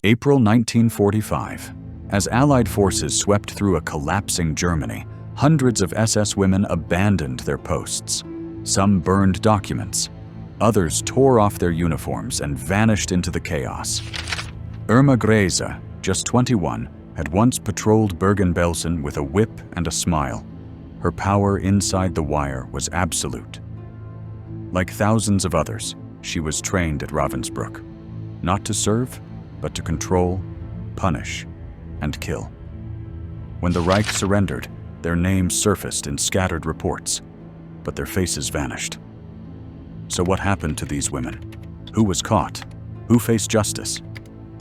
April 1945. As Allied forces swept through a collapsing Germany, hundreds of SS women abandoned their posts. Some burned documents. Others tore off their uniforms and vanished into the chaos. Irma Grese, just 21, had once patrolled Bergen-Belsen with a whip and a smile. Her power inside the wire was absolute. Like thousands of others, she was trained at Ravensbrück, not to serve, but to control, punish, and kill. When the Reich surrendered, their names surfaced in scattered reports, but their faces vanished. So what happened to these women? Who was caught? Who faced justice?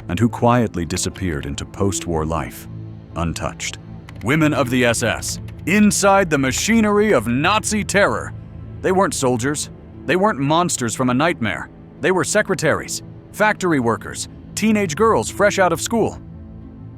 And who quietly disappeared into post-war life, untouched? Women of the SS, inside the machinery of Nazi terror. They weren't soldiers. They weren't monsters from a nightmare. They were secretaries, factory workers, teenage girls fresh out of school.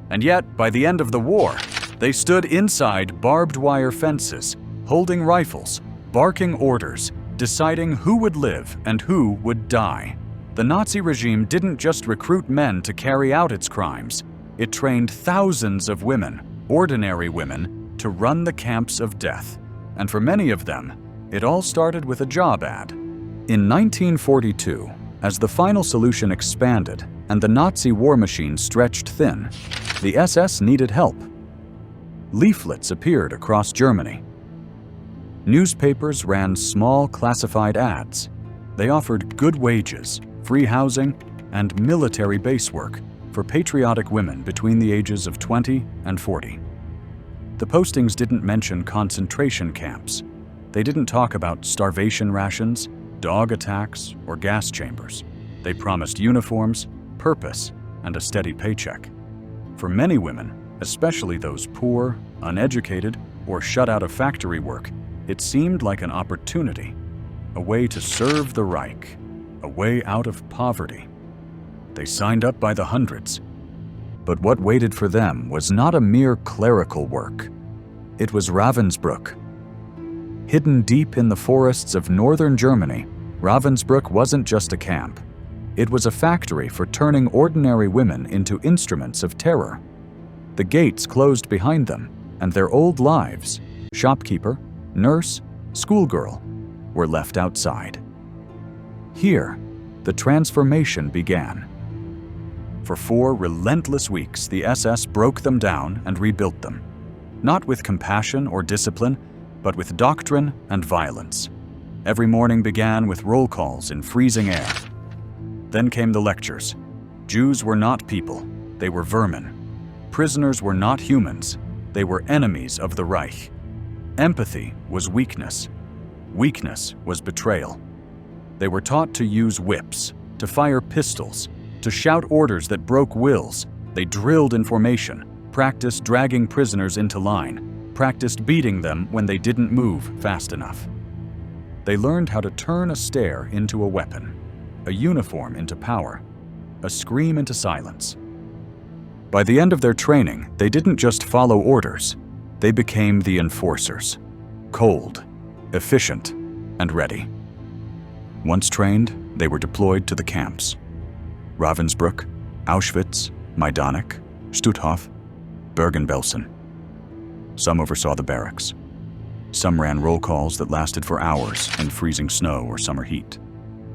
And yet, by the end of the war, they stood inside barbed wire fences, holding rifles, barking orders, deciding who would live and who would die. The Nazi regime didn't just recruit men to carry out its crimes. It trained thousands of women, ordinary women, to run the camps of death. And for many of them, it all started with a job ad. In 1942, as the final solution expanded and the Nazi war machine stretched thin, the SS needed help. Leaflets appeared across Germany. Newspapers ran small classified ads. They offered good wages, free housing, and military base work for patriotic women between the ages of 20 and 40. The postings didn't mention concentration camps. They didn't talk about starvation rations, dog attacks, or gas chambers. They promised uniforms, purpose, and a steady paycheck. For many women, especially those poor, uneducated, or shut out of factory work, it seemed like an opportunity, a way to serve the Reich, a way out of poverty. They signed up by the hundreds. But what waited for them was not a mere clerical work. It was Ravensbrück. Hidden deep in the forests of northern Germany, Ravensbrück wasn't just a camp. It was a factory for turning ordinary women into instruments of terror. The gates closed behind them, and their old lives, shopkeeper, nurse, schoolgirl, were left outside. Here, the transformation began. For 4 relentless weeks, the SS broke them down and rebuilt them, not with compassion or discipline, but with doctrine and violence. Every morning began with roll calls in freezing air. Then came the lectures. Jews were not people, they were vermin. Prisoners were not humans, they were enemies of the Reich. Empathy was weakness. Weakness was betrayal. They were taught to use whips, to fire pistols, to shout orders that broke wills. They drilled in formation, practiced dragging prisoners into line, practiced beating them when they didn't move fast enough. They learned how to turn a stare into a weapon, a uniform into power, a scream into silence. By the end of their training, they didn't just follow orders. They became the enforcers, cold, efficient, and ready. Once trained, they were deployed to the camps. Ravensbrück, Auschwitz, Majdanek, Stutthof, Bergen-Belsen. Some oversaw the barracks. Some ran roll calls that lasted for hours in freezing snow or summer heat.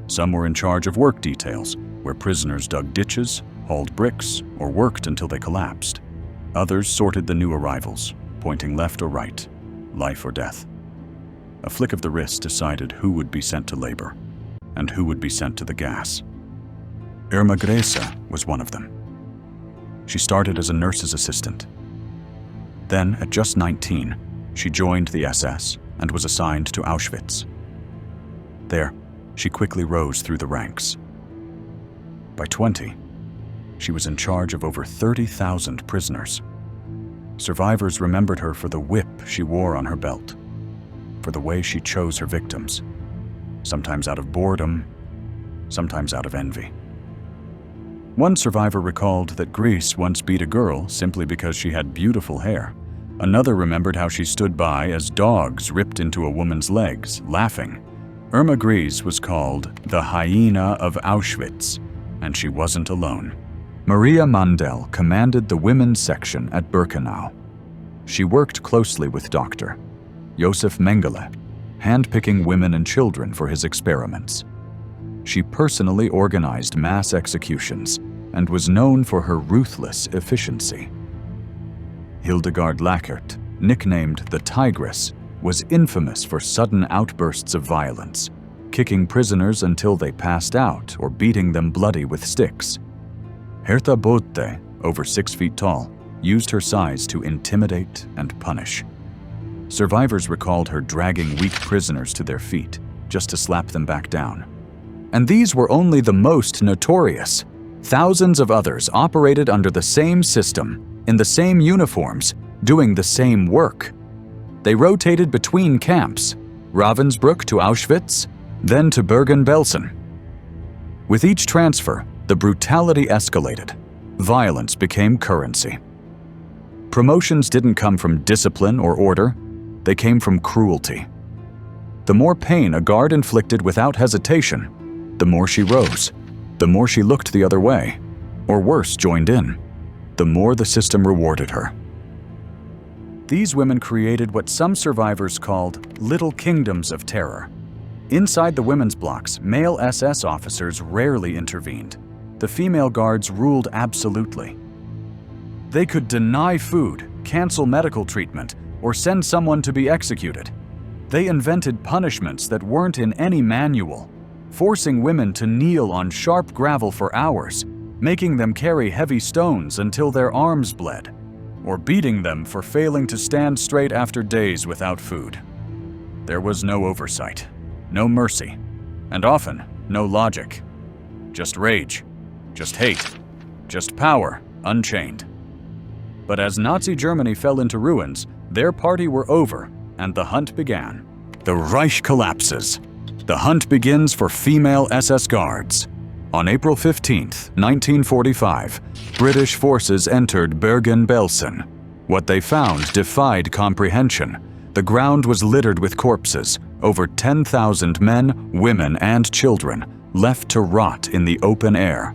Some were in charge of work details, where prisoners dug ditches, hauled bricks, or worked until they collapsed. Others sorted the new arrivals, pointing left or right, life or death. A flick of the wrist decided who would be sent to labor, and who would be sent to the gas. Irma Grese was one of them. She started as a nurse's assistant. Then, at just 19, she joined the SS and was assigned to Auschwitz. There, she quickly rose through the ranks. By 20, she was in charge of over 30,000 prisoners. Survivors remembered her for the whip she wore on her belt, for the way she chose her victims, sometimes out of boredom, sometimes out of envy. One survivor recalled that Grese once beat a girl simply because she had beautiful hair. Another remembered how she stood by as dogs ripped into a woman's legs, laughing. Irma Grese was called the Hyena of Auschwitz, and she wasn't alone. Maria Mandel commanded the women's section at Birkenau. She worked closely with Dr. Josef Mengele, handpicking women and children for his experiments. She personally organized mass executions and was known for her ruthless efficiency. Hildegard Lackert, nicknamed the Tigress, was infamous for sudden outbursts of violence, kicking prisoners until they passed out or beating them bloody with sticks. Hertha Bote, over 6 feet tall, used her size to intimidate and punish. Survivors recalled her dragging weak prisoners to their feet just to slap them back down. And these were only the most notorious. Thousands of others operated under the same system, in the same uniforms, doing the same work. They rotated between camps, Ravensbrück to Auschwitz, then to Bergen-Belsen. With each transfer, the brutality escalated. Violence became currency. Promotions didn't come from discipline or order, they came from cruelty. The more pain a guard inflicted without hesitation, the more she rose. The more she looked the other way, or worse, joined in, the more the system rewarded her. These women created what some survivors called little kingdoms of terror. Inside the women's blocks, male SS officers rarely intervened. The female guards ruled absolutely. They could deny food, cancel medical treatment, or send someone to be executed. They invented punishments that weren't in any manual, forcing women to kneel on sharp gravel for hours, making them carry heavy stones until their arms bled, or beating them for failing to stand straight after days without food. There was no oversight, no mercy, and often no logic. Just rage, just hate, just power unchained. But as Nazi Germany fell into ruins, their party were over and the hunt began. The Reich collapses. The hunt begins for female SS guards. On April 15, 1945, British forces entered Bergen-Belsen. What they found defied comprehension. The ground was littered with corpses, over 10,000 men, women, and children, left to rot in the open air.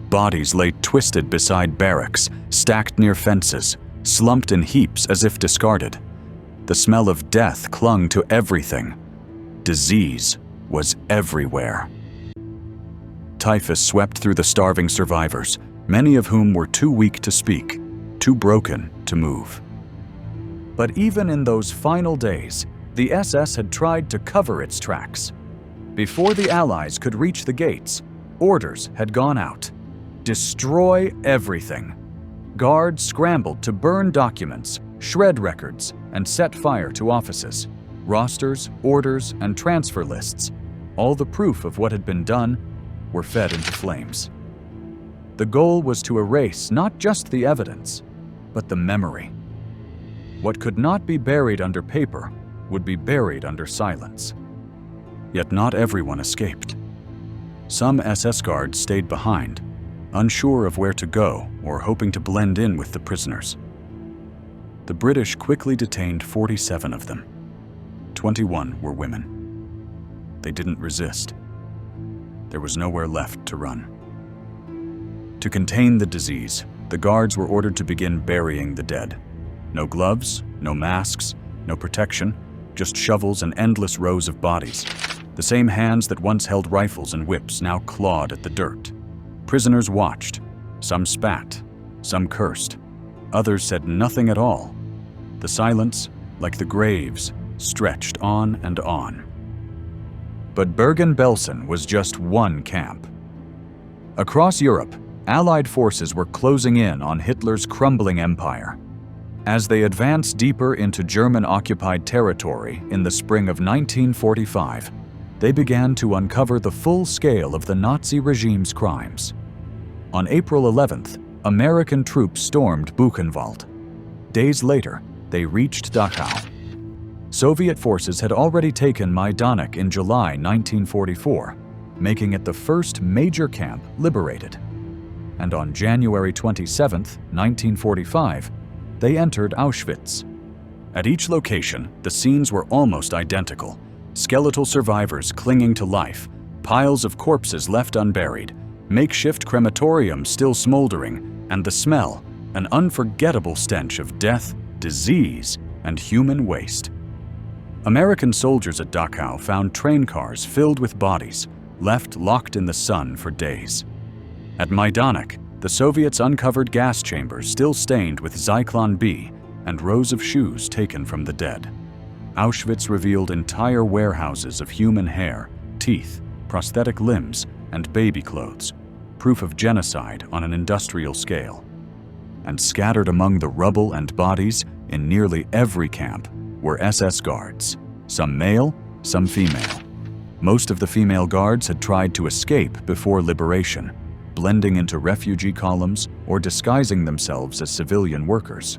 Bodies lay twisted beside barracks, stacked near fences, slumped in heaps as if discarded. The smell of death clung to everything. Disease was everywhere. Typhus swept through the starving survivors, many of whom were too weak to speak, too broken to move. But even in those final days, the SS had tried to cover its tracks. Before the Allies could reach the gates, orders had gone out. Destroy everything. Guards scrambled to burn documents, shred records, and set fire to offices. Rosters, orders, and transfer lists, all the proof of what had been done, were fed into flames. The goal was to erase not just the evidence, but the memory. What could not be buried under paper would be buried under silence. Yet not everyone escaped. Some SS guards stayed behind, unsure of where to go or hoping to blend in with the prisoners. The British quickly detained 47 of them. 21 were women. They didn't resist. There was nowhere left to run. To contain the disease, the guards were ordered to begin burying the dead. No gloves, no masks, no protection, just shovels and endless rows of bodies. The same hands that once held rifles and whips now clawed at the dirt. Prisoners watched. Some spat, some cursed. Others said nothing at all. The silence, like the graves, stretched on and on. But Bergen-Belsen was just one camp. Across Europe, Allied forces were closing in on Hitler's crumbling empire. As they advanced deeper into German-occupied territory in the spring of 1945, they began to uncover the full scale of the Nazi regime's crimes. On April 11th, American troops stormed Buchenwald. Days later, they reached Dachau. Soviet forces had already taken Majdanek in July 1944, making it the first major camp liberated. And on January 27, 1945, they entered Auschwitz. At each location, the scenes were almost identical. Skeletal survivors clinging to life, piles of corpses left unburied, makeshift crematoriums still smoldering, and the smell, an unforgettable stench of death, disease, and human waste. American soldiers at Dachau found train cars filled with bodies, left locked in the sun for days. At Majdanek, the Soviets uncovered gas chambers still stained with Zyklon B and rows of shoes taken from the dead. Auschwitz revealed entire warehouses of human hair, teeth, prosthetic limbs, and baby clothes, proof of genocide on an industrial scale. And scattered among the rubble and bodies in nearly every camp were SS guards, some male, some female. Most of the female guards had tried to escape before liberation, blending into refugee columns or disguising themselves as civilian workers.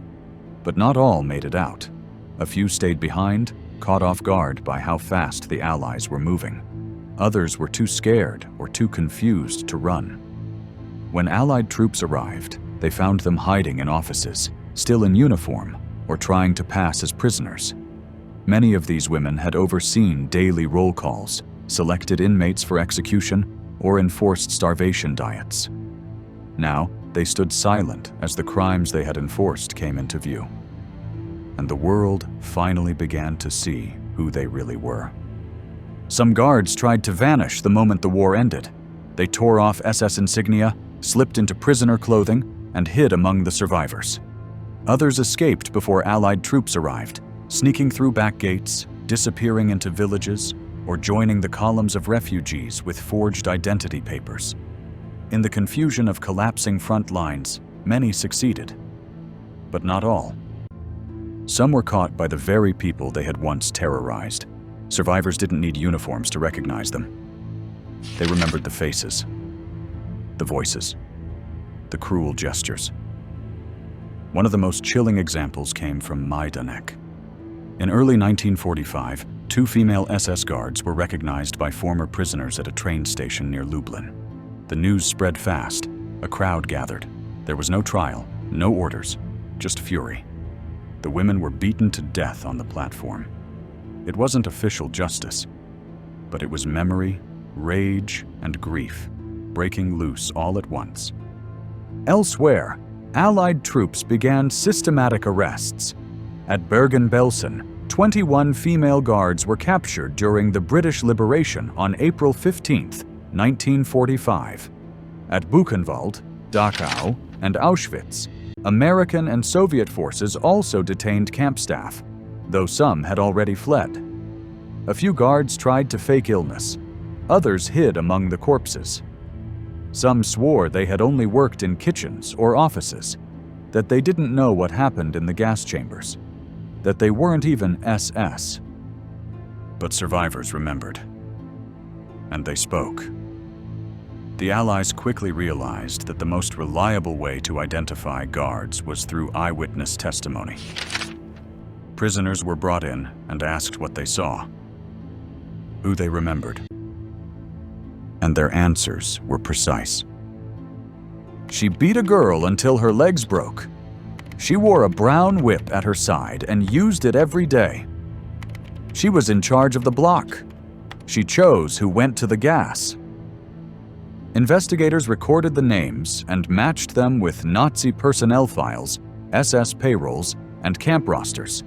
But not all made it out. A few stayed behind, caught off guard by how fast the Allies were moving. Others were too scared or too confused to run. When Allied troops arrived, they found them hiding in offices, still in uniform, or trying to pass as prisoners. Many of these women had overseen daily roll calls, selected inmates for execution, or enforced starvation diets. Now, they stood silent as the crimes they had enforced came into view. And the world finally began to see who they really were. Some guards tried to vanish the moment the war ended. They tore off SS insignia, slipped into prisoner clothing, and hid among the survivors. Others escaped before Allied troops arrived, sneaking through back gates, disappearing into villages, or joining the columns of refugees with forged identity papers. In the confusion of collapsing front lines, many succeeded, but not all. Some were caught by the very people they had once terrorized. Survivors didn't need uniforms to recognize them. They remembered the faces, the voices, the cruel gestures. One of the most chilling examples came from Majdanek. In early 1945, 2 female SS guards were recognized by former prisoners at a train station near Lublin. The news spread fast. A crowd gathered. There was no trial, no orders, just fury. The women were beaten to death on the platform. It wasn't official justice, but it was memory, rage, and grief, breaking loose all at once. Elsewhere, Allied troops began systematic arrests. At Bergen-Belsen, 21 female guards were captured during the British liberation on April 15, 1945. At Buchenwald, Dachau, and Auschwitz, American and Soviet forces also detained camp staff, though some had already fled. A few guards tried to fake illness. Others hid among the corpses. Some swore they had only worked in kitchens or offices, that they didn't know what happened in the gas chambers, that they weren't even SS. But survivors remembered, and they spoke. The Allies quickly realized that the most reliable way to identify guards was through eyewitness testimony. Prisoners were brought in and asked what they saw, who they remembered, and their answers were precise. She beat a girl until her legs broke. She wore a brown whip at her side and used it every day. She was in charge of the block. She chose who went to the gas. Investigators recorded the names and matched them with Nazi personnel files, SS payrolls, and camp rosters.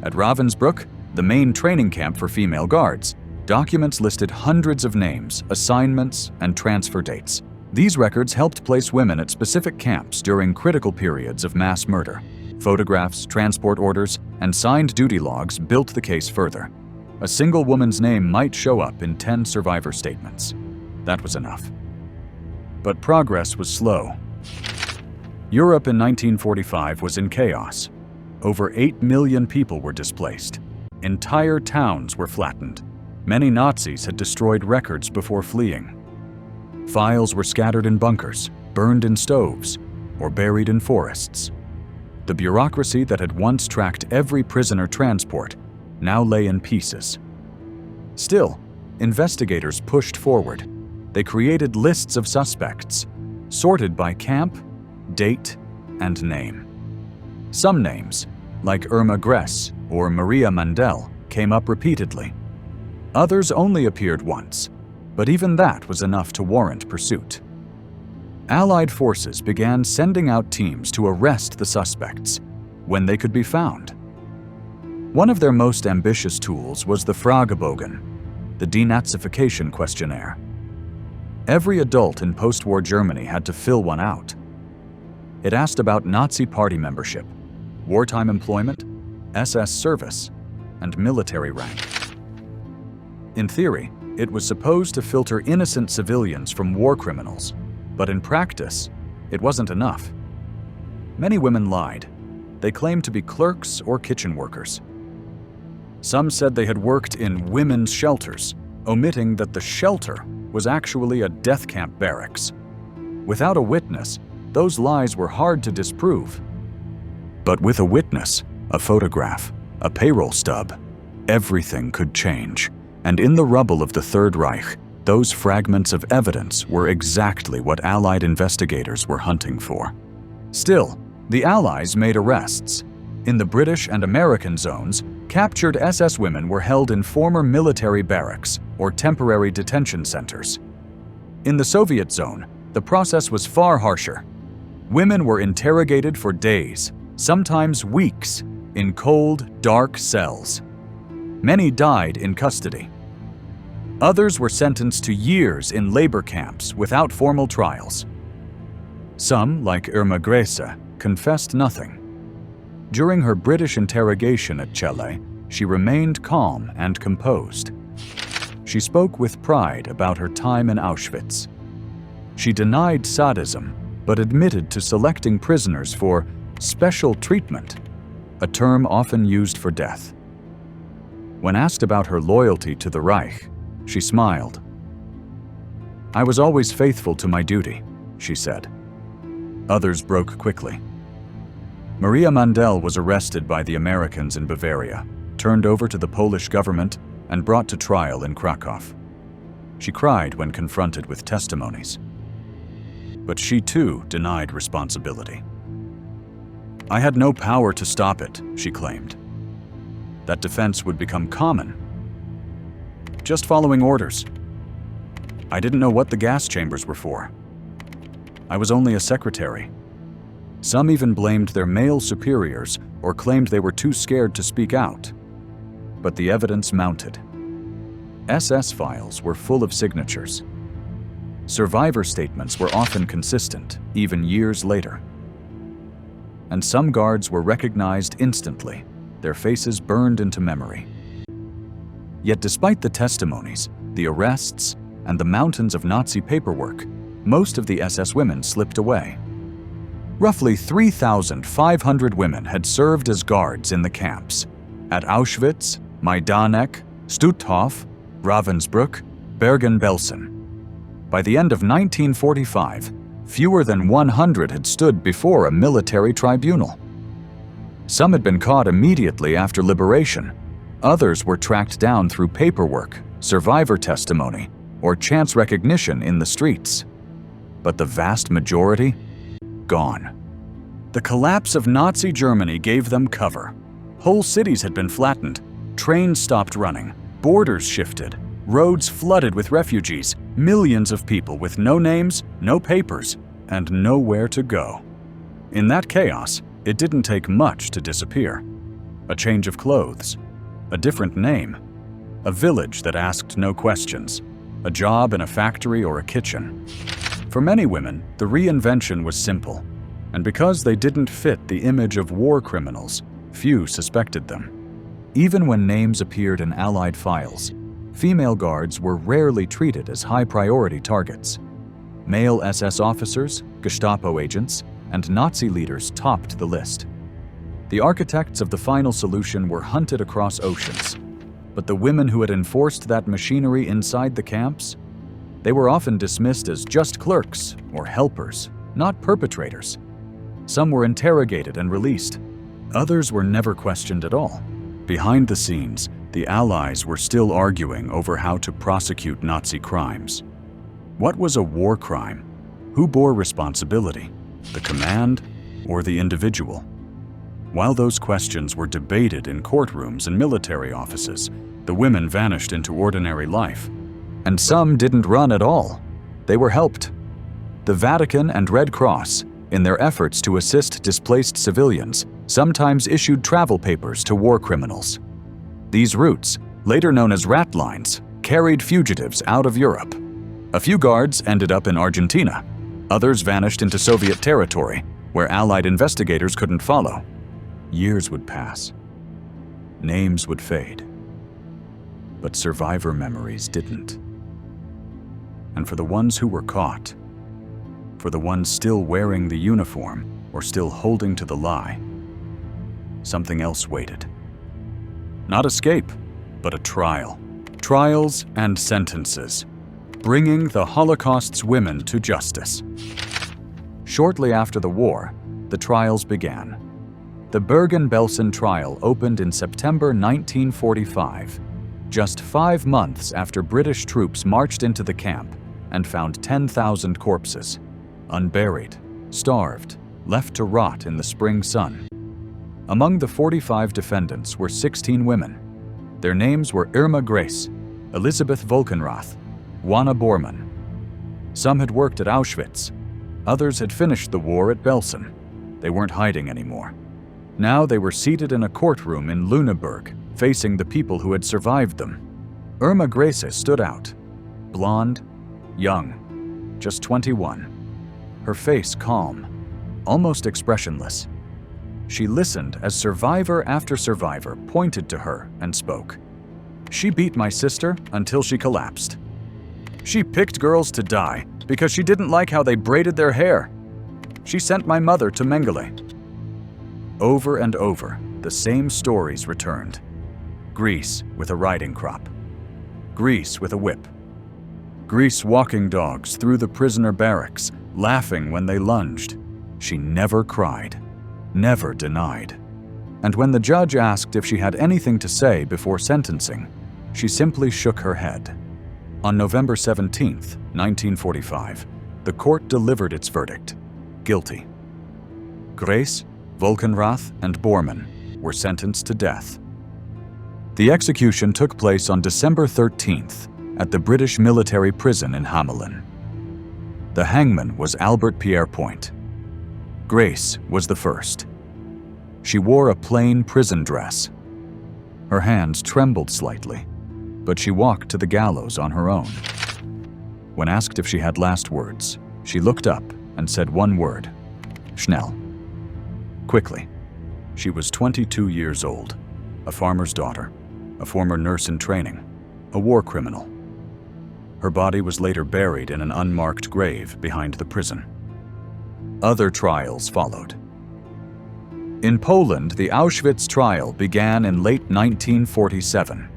At Ravensbrück, the main training camp for female guards, documents listed hundreds of names, assignments, and transfer dates. These records helped place women at specific camps during critical periods of mass murder. Photographs, transport orders, and signed duty logs built the case further. A single woman's name might show up in 10 survivor statements. That was enough. But progress was slow. Europe in 1945 was in chaos. Over 8 million people were displaced. Entire towns were flattened. Many Nazis had destroyed records before fleeing. Files were scattered in bunkers, burned in stoves, or buried in forests. The bureaucracy that had once tracked every prisoner transport now lay in pieces. Still, investigators pushed forward. They created lists of suspects, sorted by camp, date, and name. Some names, like Irma Grese or Maria Mandel, came up repeatedly. Others only appeared once, but even that was enough to warrant pursuit. Allied forces began sending out teams to arrest the suspects when they could be found. One of their most ambitious tools was the Fragebogen, the denazification questionnaire. Every adult in post-war Germany had to fill one out. It asked about Nazi party membership, wartime employment, SS service, and military rank. In theory, it was supposed to filter innocent civilians from war criminals, but in practice, it wasn't enough. Many women lied. They claimed to be clerks or kitchen workers. Some said they had worked in women's shelters, omitting that the shelter was actually a death camp barracks. Without a witness, those lies were hard to disprove. But with a witness, a photograph, a payroll stub, everything could change. And in the rubble of the Third Reich, those fragments of evidence were exactly what Allied investigators were hunting for. Still, the Allies made arrests. In the British and American zones, captured SS women were held in former military barracks or temporary detention centers. In the Soviet zone, the process was far harsher. Women were interrogated for days, sometimes weeks, in cold, dark cells. Many died in custody. Others were sentenced to years in labor camps without formal trials. Some, like Irma Grese, confessed nothing. During her British interrogation at Celle, she remained calm and composed. She spoke with pride about her time in Auschwitz. She denied sadism, but admitted to selecting prisoners for special treatment, a term often used for death. When asked about her loyalty to the Reich, she smiled. "I was always faithful to my duty," she said. Others broke quickly. Maria Mandel was arrested by the Americans in Bavaria, turned over to the Polish government, and brought to trial in Krakow. She cried when confronted with testimonies. But she too denied responsibility. "I had no power to stop it," she claimed. That defense would become common. "Just following orders. I didn't know what the gas chambers were for. I was only a secretary." Some even blamed their male superiors or claimed they were too scared to speak out. But the evidence mounted. SS files were full of signatures. Survivor statements were often consistent, even years later. And some guards were recognized instantly, their faces burned into memory. Yet despite the testimonies, the arrests, and the mountains of Nazi paperwork, most of the SS women slipped away. Roughly 3,500 women had served as guards in the camps at Auschwitz, Majdanek, Stutthof, Ravensbrück, Bergen-Belsen. By the end of 1945, fewer than 100 had stood before a military tribunal. Some had been caught immediately after liberation. Others were tracked down through paperwork, survivor testimony, or chance recognition in the streets. But the vast majority? Gone. The collapse of Nazi Germany gave them cover. Whole cities had been flattened, trains stopped running, borders shifted, roads flooded with refugees, millions of people with no names, no papers, and nowhere to go. In that chaos, it didn't take much to disappear. A change of clothes, a different name, a village that asked no questions, a job in a factory or a kitchen. For many women, the reinvention was simple, and because they didn't fit the image of war criminals, few suspected them. Even when names appeared in Allied files, female guards were rarely treated as high-priority targets. Male SS officers, Gestapo agents, and Nazi leaders topped the list. The architects of the final solution were hunted across oceans, but the women who had enforced that machinery inside the camps, they were often dismissed as just clerks or helpers, not perpetrators. Some were interrogated and released. Others were never questioned at all. Behind the scenes, the Allies were still arguing over how to prosecute Nazi crimes. What was a war crime? Who bore responsibility? The command or the individual? While those questions were debated in courtrooms and military offices, the women vanished into ordinary life. And some didn't run at all. They were helped. The Vatican and Red Cross, in their efforts to assist displaced civilians, sometimes issued travel papers to war criminals. These routes, later known as rat lines, carried fugitives out of Europe. A few guards ended up in Argentina. Others vanished into Soviet territory, where Allied investigators couldn't follow. Years would pass. Names would fade. But survivor memories didn't. And for the ones who were caught, for the ones still wearing the uniform or still holding to the lie, something else waited. Not escape, but a trial. Trials and sentences, bringing the Holocaust's women to justice. Shortly after the war, the trials began. The Bergen-Belsen trial opened in September 1945, just 5 months after British troops marched into the camp and found 10,000 corpses, unburied, starved, left to rot in the spring sun. Among the 45 defendants were 16 women. Their names were Irma Grese, Elisabeth Volkenrath, Juana Bormann. Some had worked at Auschwitz. Others had finished the war at Belsen. They weren't hiding anymore. Now they were seated in a courtroom in Lüneburg, facing the people who had survived them. Irma Grese stood out. Blonde, young, just 21. Her face calm, almost expressionless. She listened as survivor after survivor pointed to her and spoke. She beat my sister until she collapsed. She picked girls to die because she didn't like how they braided their hair. She sent my mother to Mengele. Over and over, the same stories returned. Grease with a riding crop. Grease with a whip. Grease walking dogs through the prisoner barracks, laughing when they lunged. She never cried, never denied. And when the judge asked if she had anything to say before sentencing, she simply shook her head. On November 17, 1945, the court delivered its verdict: guilty. Grese, Volkenrath, and Bormann were sentenced to death. The execution took place on December 13th at the British military prison in Hamelin. The hangman was Albert Pierre Point. Grese was the first. She wore a plain prison dress. Her hands trembled slightly, but she walked to the gallows on her own. When asked if she had last words, she looked up and said one word: Schnell. Quickly. She was 22 years old, a farmer's daughter, a former nurse in training, a war criminal. Her body was later buried in an unmarked grave behind the prison. Other trials followed. In Poland, the Auschwitz trial began in late 1947.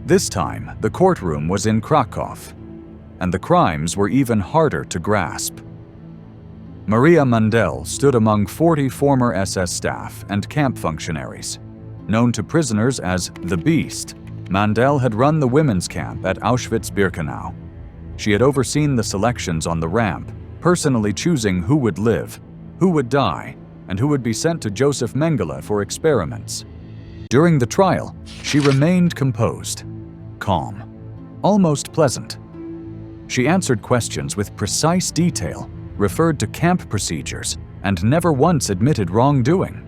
This time, the courtroom was in Krakow, and the crimes were even harder to grasp. Maria Mandel stood among 40 former SS staff and camp functionaries. Known to prisoners as the Beast, Mandel had run the women's camp at Auschwitz-Birkenau. She had overseen the selections on the ramp, personally choosing who would live, who would die, and who would be sent to Joseph Mengele for experiments. During the trial, she remained composed, calm, almost pleasant. She answered questions with precise detail, referred to camp procedures, and never once admitted wrongdoing.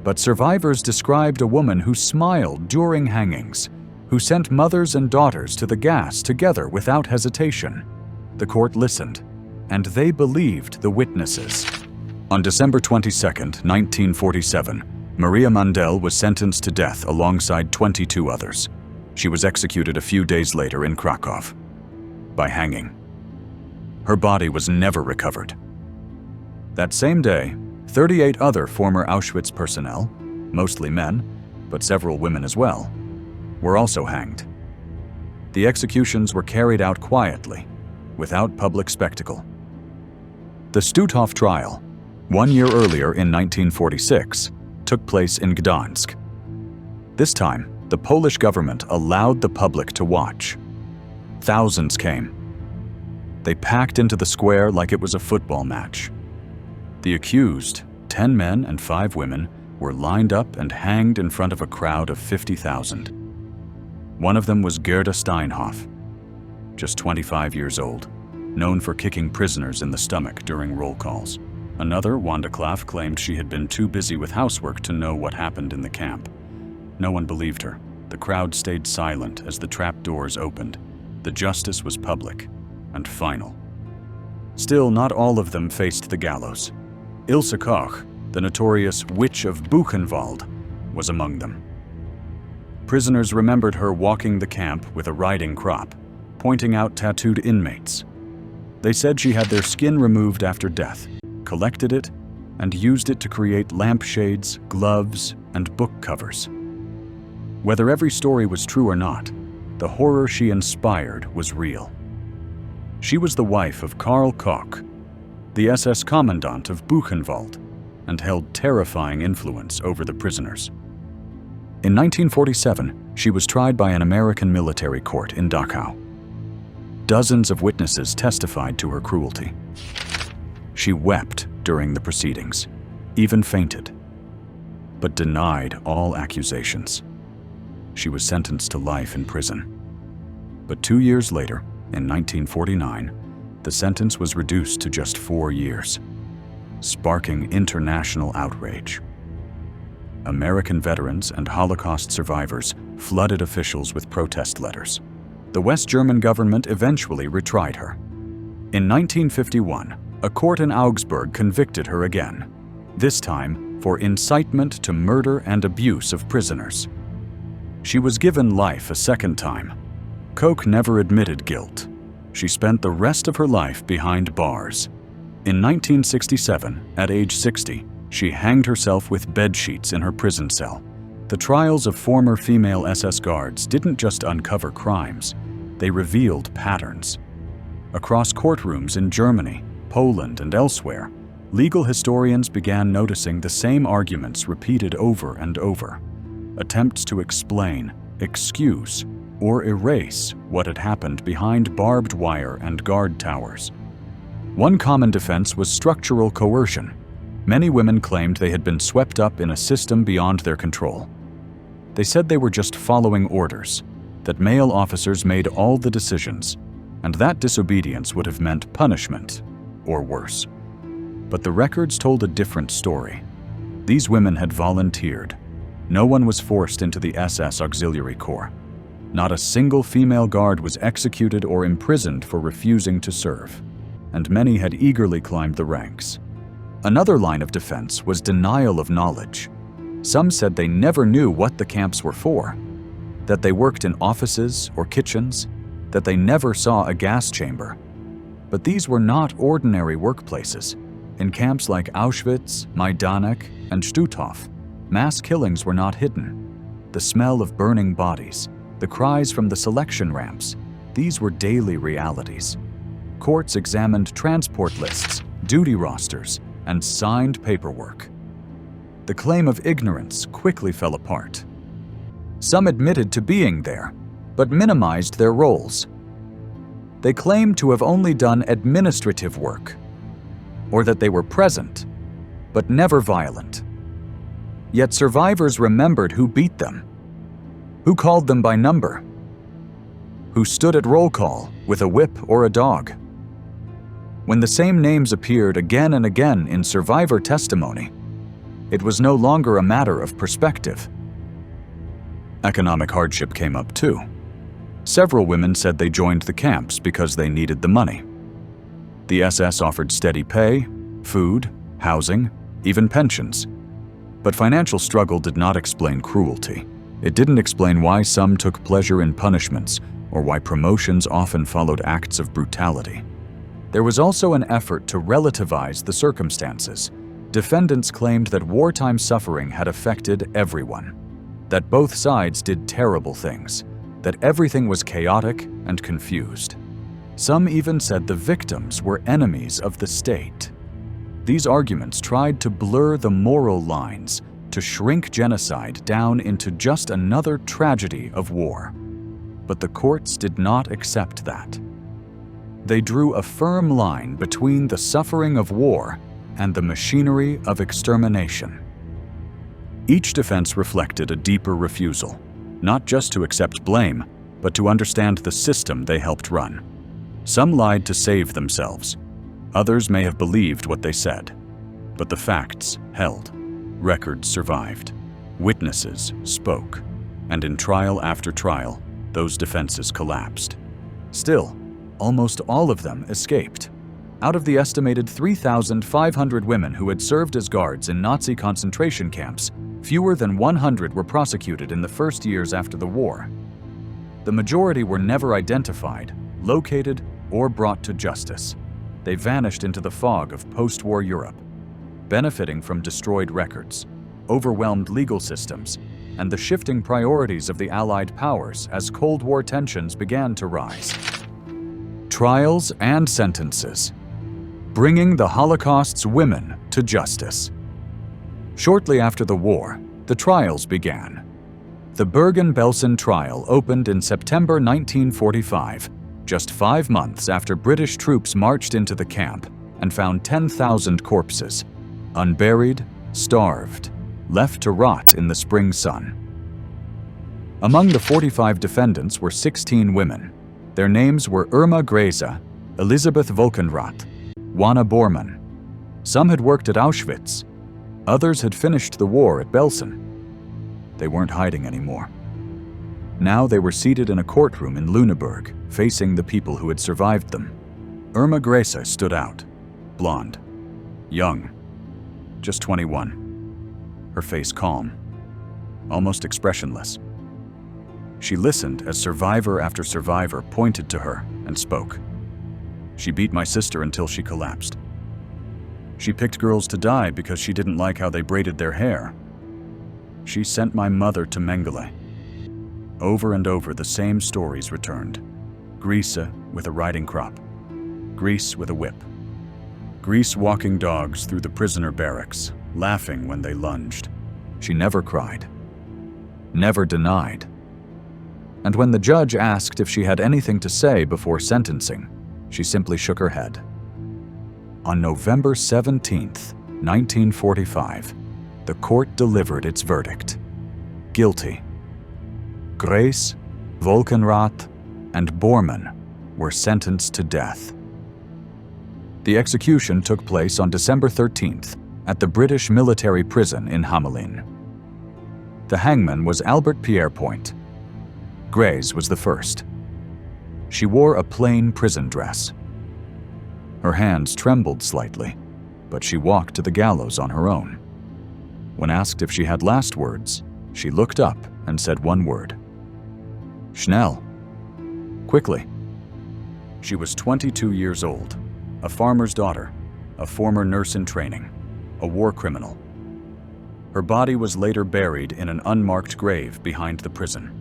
But survivors described a woman who smiled during hangings, who sent mothers and daughters to the gas together without hesitation. The court listened, and they believed the witnesses. On December 22, 1947, Maria Mandel was sentenced to death alongside 22 others. She was executed a few days later in Krakow by hanging. Her body was never recovered. That same day, 38 other former Auschwitz personnel, mostly men, but several women as well, were also hanged. The executions were carried out quietly, without public spectacle. The Stutthof trial, 1 year earlier in 1946, took place in Gdansk. This time, the Polish government allowed the public to watch. Thousands came. They packed into the square like it was a football match. The accused, 10 men and 5 women, were lined up and hanged in front of a crowd of 50,000. One of them was Gerda Steinhoff, just 25 years old. known for kicking prisoners in the stomach during roll calls. Another, Wanda Klaff, claimed she had been too busy with housework to know what happened in the camp. No one believed her. The crowd stayed silent as the trap doors opened. The justice was public and final. Still, not all of them faced the gallows. Ilse Koch, the notorious Witch of Buchenwald, was among them. Prisoners remembered her walking the camp with a riding crop, pointing out tattooed inmates. They said she had their skin removed after death, collected it, and used it to create lampshades, gloves, and book covers. Whether every story was true or not, the horror she inspired was real. She was the wife of Karl Koch, the SS commandant of Buchenwald, and held terrifying influence over the prisoners. In 1947, she was tried by an American military court in Dachau. Dozens of witnesses testified to her cruelty. She wept during the proceedings, even fainted, but denied all accusations. She was sentenced to life in prison. But 2 years later, in 1949, the sentence was reduced to just 4 years, sparking international outrage. American veterans and Holocaust survivors flooded officials with protest letters. The West German government eventually retried her. In 1951, a court in Augsburg convicted her again, this time for incitement to murder and abuse of prisoners. She was given life a second time. Koch never admitted guilt. She spent the rest of her life behind bars. In 1967, at age 60, she hanged herself with bedsheets in her prison cell. The trials of former female SS guards didn't just uncover crimes, they revealed patterns. Across courtrooms in Germany, Poland, and elsewhere, legal historians began noticing the same arguments repeated over and over. Attempts to explain, excuse, or erase what had happened behind barbed wire and guard towers. One common defense was structural coercion. Many women claimed they had been swept up in a system beyond their control. They said they were just following orders, that male officers made all the decisions, and that disobedience would have meant punishment, or worse. But the records told a different story. These women had volunteered. No one was forced into the SS Auxiliary Corps. Not a single female guard was executed or imprisoned for refusing to serve, and many had eagerly climbed the ranks. Another line of defense was denial of knowledge. Some said they never knew what the camps were for, that they worked in offices or kitchens, that they never saw a gas chamber. But these were not ordinary workplaces. In camps like Auschwitz, Majdanek, and Stutthof, mass killings were not hidden. The smell of burning bodies, the cries from the selection ramps, these were daily realities. Courts examined transport lists, duty rosters, and signed paperwork. The claim of ignorance quickly fell apart. Some admitted to being there, but minimized their roles. They claimed to have only done administrative work, or that they were present, but never violent. Yet survivors remembered who beat them, who called them by number, who stood at roll call with a whip or a dog. When the same names appeared again and again in survivor testimony, it was no longer a matter of perspective. Economic hardship came up too. Several women said they joined the camps because they needed the money. The SS offered steady pay, food, housing, even pensions. But financial struggle did not explain cruelty. It didn't explain why some took pleasure in punishments or why promotions often followed acts of brutality. There was also an effort to relativize the circumstances. Defendants claimed that wartime suffering had affected everyone, that both sides did terrible things, that everything was chaotic and confused. Some even said the victims were enemies of the state. These arguments tried to blur the moral lines, to shrink genocide down into just another tragedy of war. But the courts did not accept that. They drew a firm line between the suffering of war and the machinery of extermination. Each defense reflected a deeper refusal, not just to accept blame, but to understand the system they helped run. Some lied to save themselves. Others may have believed what they said. But the facts held. Records survived. Witnesses spoke. And in trial after trial, those defenses collapsed. Still, almost all of them escaped. Out of the estimated 3,500 women who had served as guards in Nazi concentration camps, fewer than 100 were prosecuted in the first years after the war. The majority were never identified, located, or brought to justice. They vanished into the fog of post-war Europe, benefiting from destroyed records, overwhelmed legal systems, and the shifting priorities of the Allied powers as Cold War tensions began to rise. Trials and sentences. Bringing the Holocaust's women to justice. Shortly after the war, the trials began. The Bergen-Belsen trial opened in September 1945, just 5 months after British troops marched into the camp and found 10,000 corpses, unburied, starved, left to rot in the spring sun. Among the 45 defendants were 16 women. Their names were Irma Grese, Elisabeth Volkenrath, Juana Bormann. Some had worked at Auschwitz. Others had finished the war at Belsen. They weren't hiding anymore. Now they were seated in a courtroom in Lüneburg, facing the people who had survived them. Irma Grese stood out, blonde, young, just 21. Her face calm, almost expressionless. She listened as survivor after survivor pointed to her and spoke. She beat my sister until she collapsed. She picked girls to die because she didn't like how they braided their hair. She sent my mother to Mengele. Over and over, the same stories returned. Grese with a riding crop. Grease with a whip. Grease walking dogs through the prisoner barracks, laughing when they lunged. She never cried. Never denied. And when the judge asked if she had anything to say before sentencing, she simply shook her head. On November 17, 1945, the court delivered its verdict. Guilty. Grese, Volkenrath, and Bormann were sentenced to death. The execution took place on December 13th at the British military prison in Hamelin. The hangman was Albert Pierrepoint. Grese was the first. She wore a plain prison dress. Her hands trembled slightly, but she walked to the gallows on her own. When asked if she had last words, she looked up and said one word. Schnell. Quickly. She was 22 years old, a farmer's daughter, a former nurse in training, a war criminal. Her body was later buried in an unmarked grave behind the prison.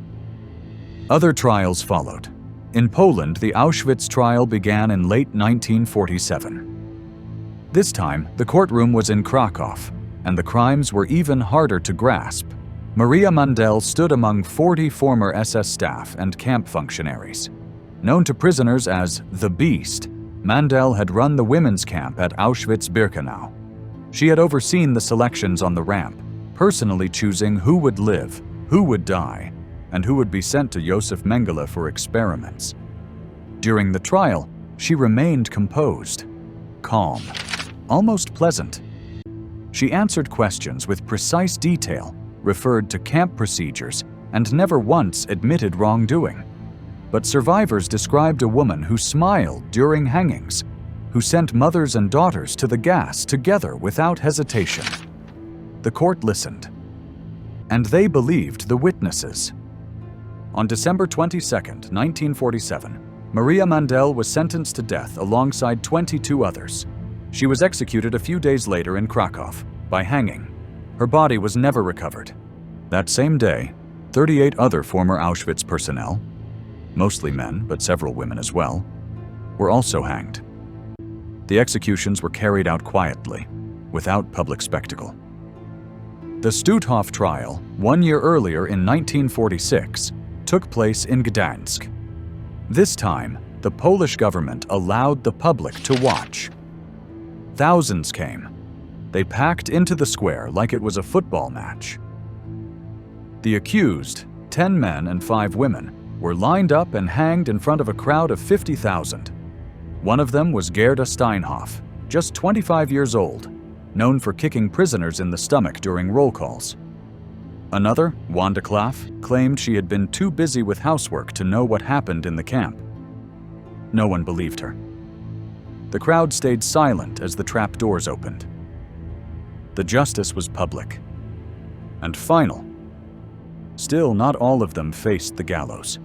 Other trials followed. In Poland, the Auschwitz trial began in late 1947. This time, the courtroom was in Krakow, and the crimes were even harder to grasp. Maria Mandel stood among 40 former SS staff and camp functionaries. Known to prisoners as the Beast, Mandel had run the women's camp at Auschwitz-Birkenau. She had overseen the selections on the ramp, personally choosing who would live, who would die, and who would be sent to Josef Mengele for experiments. During the trial, she remained composed, calm, almost pleasant. She answered questions with precise detail, referred to camp procedures, and never once admitted wrongdoing. But survivors described a woman who smiled during hangings, who sent mothers and daughters to the gas together without hesitation. The court listened, and they believed the witnesses. On December 22, 1947, Maria Mandel was sentenced to death alongside 22 others. She was executed a few days later in Krakow by hanging. Her body was never recovered. That same day, 38 other former Auschwitz personnel, mostly men but several women as well, were also hanged. The executions were carried out quietly, without public spectacle. The Stutthof trial, 1 year earlier in 1946, took place in Gdansk. This time, the Polish government allowed the public to watch. Thousands came. They packed into the square like it was a football match. The accused, 10 men and 5 women, were lined up and hanged in front of a crowd of 50,000, One of them was Gerda Steinhoff, just 25 years old, known for kicking prisoners in the stomach during roll calls. Another, Wanda Klaff, claimed she had been too busy with housework to know what happened in the camp. No one believed her. The crowd stayed silent as the trap doors opened. The justice was public and final. Still, not all of them faced the gallows.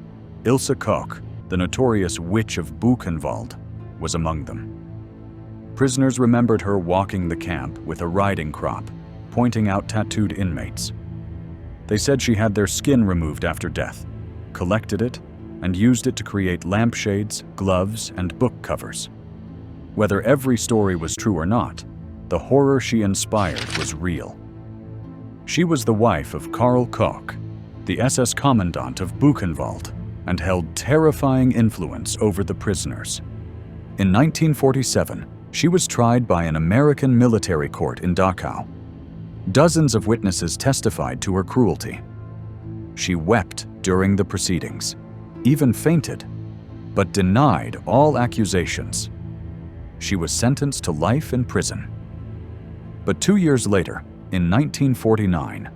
Ilse Koch, the notorious Witch of Buchenwald, was among them. Prisoners remembered her walking the camp with a riding crop, pointing out tattooed inmates. They said she had their skin removed after death, collected it, and used it to create lampshades, gloves, and book covers. Whether every story was true or not, the horror she inspired was real. She was the wife of Karl Koch, the SS commandant of Buchenwald, and held terrifying influence over the prisoners. In 1947, she was tried by an American military court in Dachau. Dozens of witnesses testified to her cruelty. She wept during the proceedings, even fainted, but denied all accusations. She was sentenced to life in prison. But 2 years later, in 1949,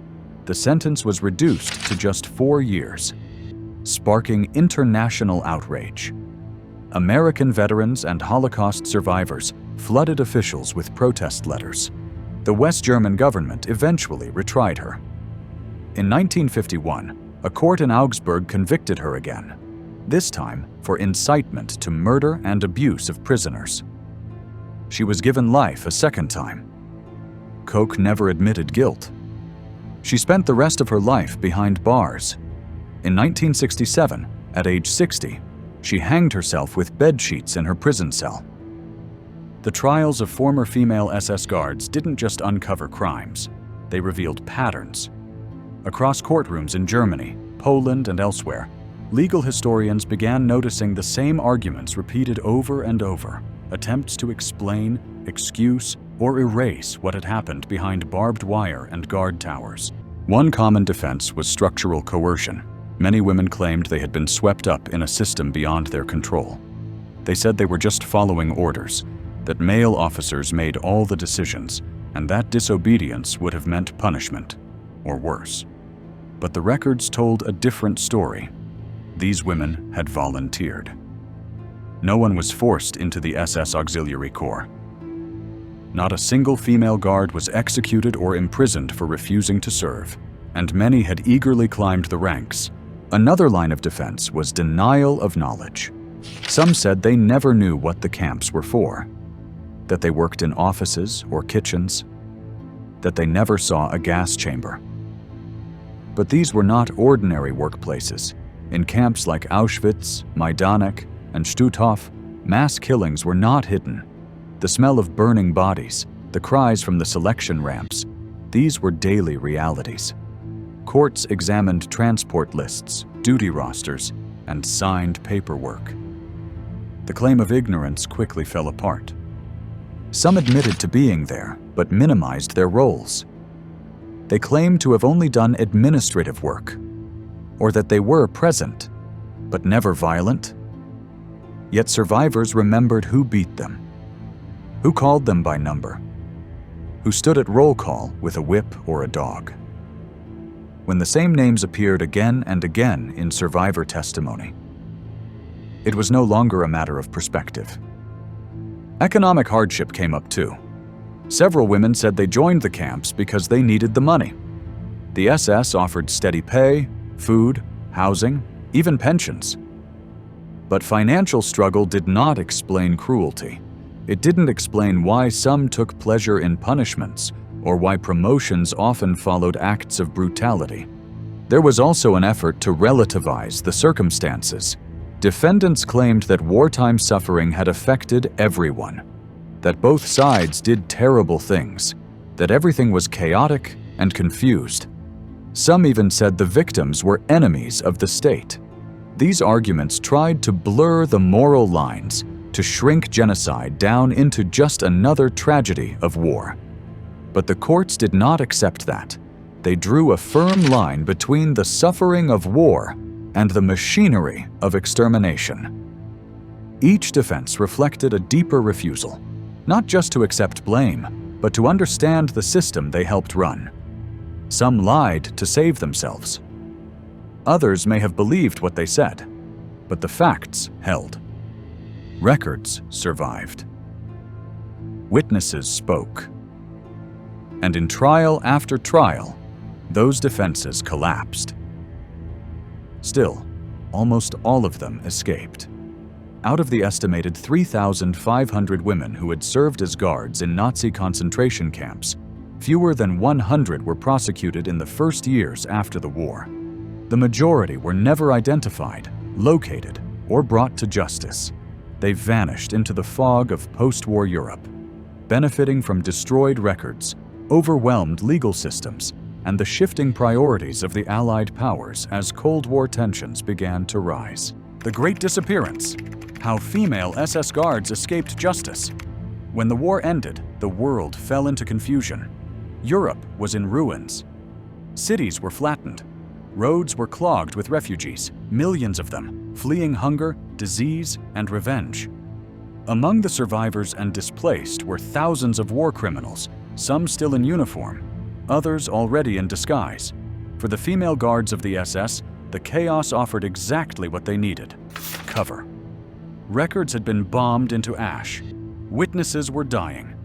the sentence was reduced to just 4 years, sparking international outrage. American veterans and Holocaust survivors flooded officials with protest letters. The West German government eventually retried her. In 1951, a court in Augsburg convicted her again, this time for incitement to murder and abuse of prisoners. She was given life a second time. Koch never admitted guilt. She spent the rest of her life behind bars. In 1967, at age 60, she hanged herself with bedsheets in her prison cell. The trials of former female SS guards didn't just uncover crimes, they revealed patterns. Across courtrooms in Germany, Poland, and elsewhere, legal historians began noticing the same arguments repeated over and over, attempts to explain, excuse, or erase what had happened behind barbed wire and guard towers. One common defense was structural coercion. Many women claimed they had been swept up in a system beyond their control. They said they were just following orders, that male officers made all the decisions, and that disobedience would have meant punishment, or worse. But the records told a different story. These women had volunteered. No one was forced into the SS Auxiliary Corps. Not a single female guard was executed or imprisoned for refusing to serve, and many had eagerly climbed the ranks. Another line of defense was denial of knowledge. Some said they never knew what the camps were for, that they worked in offices or kitchens, that they never saw a gas chamber. But these were not ordinary workplaces. In camps like Auschwitz, Majdanek, and Stutthof, mass killings were not hidden. The smell of burning bodies, the cries from the selection ramps, these were daily realities. Courts examined transport lists, duty rosters, and signed paperwork. The claim of ignorance quickly fell apart. Some admitted to being there, but minimized their roles. They claimed to have only done administrative work, or that they were present, but never violent. Yet survivors remembered who beat them, who called them by number, who stood at roll call with a whip or a dog. When the same names appeared again and again in survivor testimony, it was no longer a matter of perspective. Economic hardship came up too. Several women said they joined the camps because they needed the money. The SS offered steady pay, food, housing, even pensions. But financial struggle did not explain cruelty. It didn't explain why some took pleasure in punishments or why promotions often followed acts of brutality. There was also an effort to relativize the circumstances. Defendants claimed that wartime suffering had affected everyone, that both sides did terrible things, that everything was chaotic and confused. Some even said the victims were enemies of the state. These arguments tried to blur the moral lines, to shrink genocide down into just another tragedy of war. But the courts did not accept that. They drew a firm line between the suffering of war and the machinery of extermination. Each defense reflected a deeper refusal, not just to accept blame, but to understand the system they helped run. Some lied to save themselves. Others may have believed what they said, but the facts held. Records survived. Witnesses spoke. And in trial after trial, those defenses collapsed. Still, almost all of them escaped. Out of the estimated 3,500 women who had served as guards in Nazi concentration camps, fewer than 100 were prosecuted in the first years after the war. The majority were never identified, located, or brought to justice. They vanished into the fog of post-war Europe, benefiting from destroyed records, overwhelmed legal systems, and the shifting priorities of the Allied powers as Cold War tensions began to rise. The Great Disappearance: How female SS guards escaped justice. When the war ended, the world fell into confusion. Europe was in ruins. Cities were flattened. Roads were clogged with refugees, millions of them, fleeing hunger, disease, and revenge. Among the survivors and displaced were thousands of war criminals, some still in uniform, others already in disguise. For the female guards of the SS, the chaos offered exactly what they needed: cover. Records had been bombed into ash, witnesses were dying,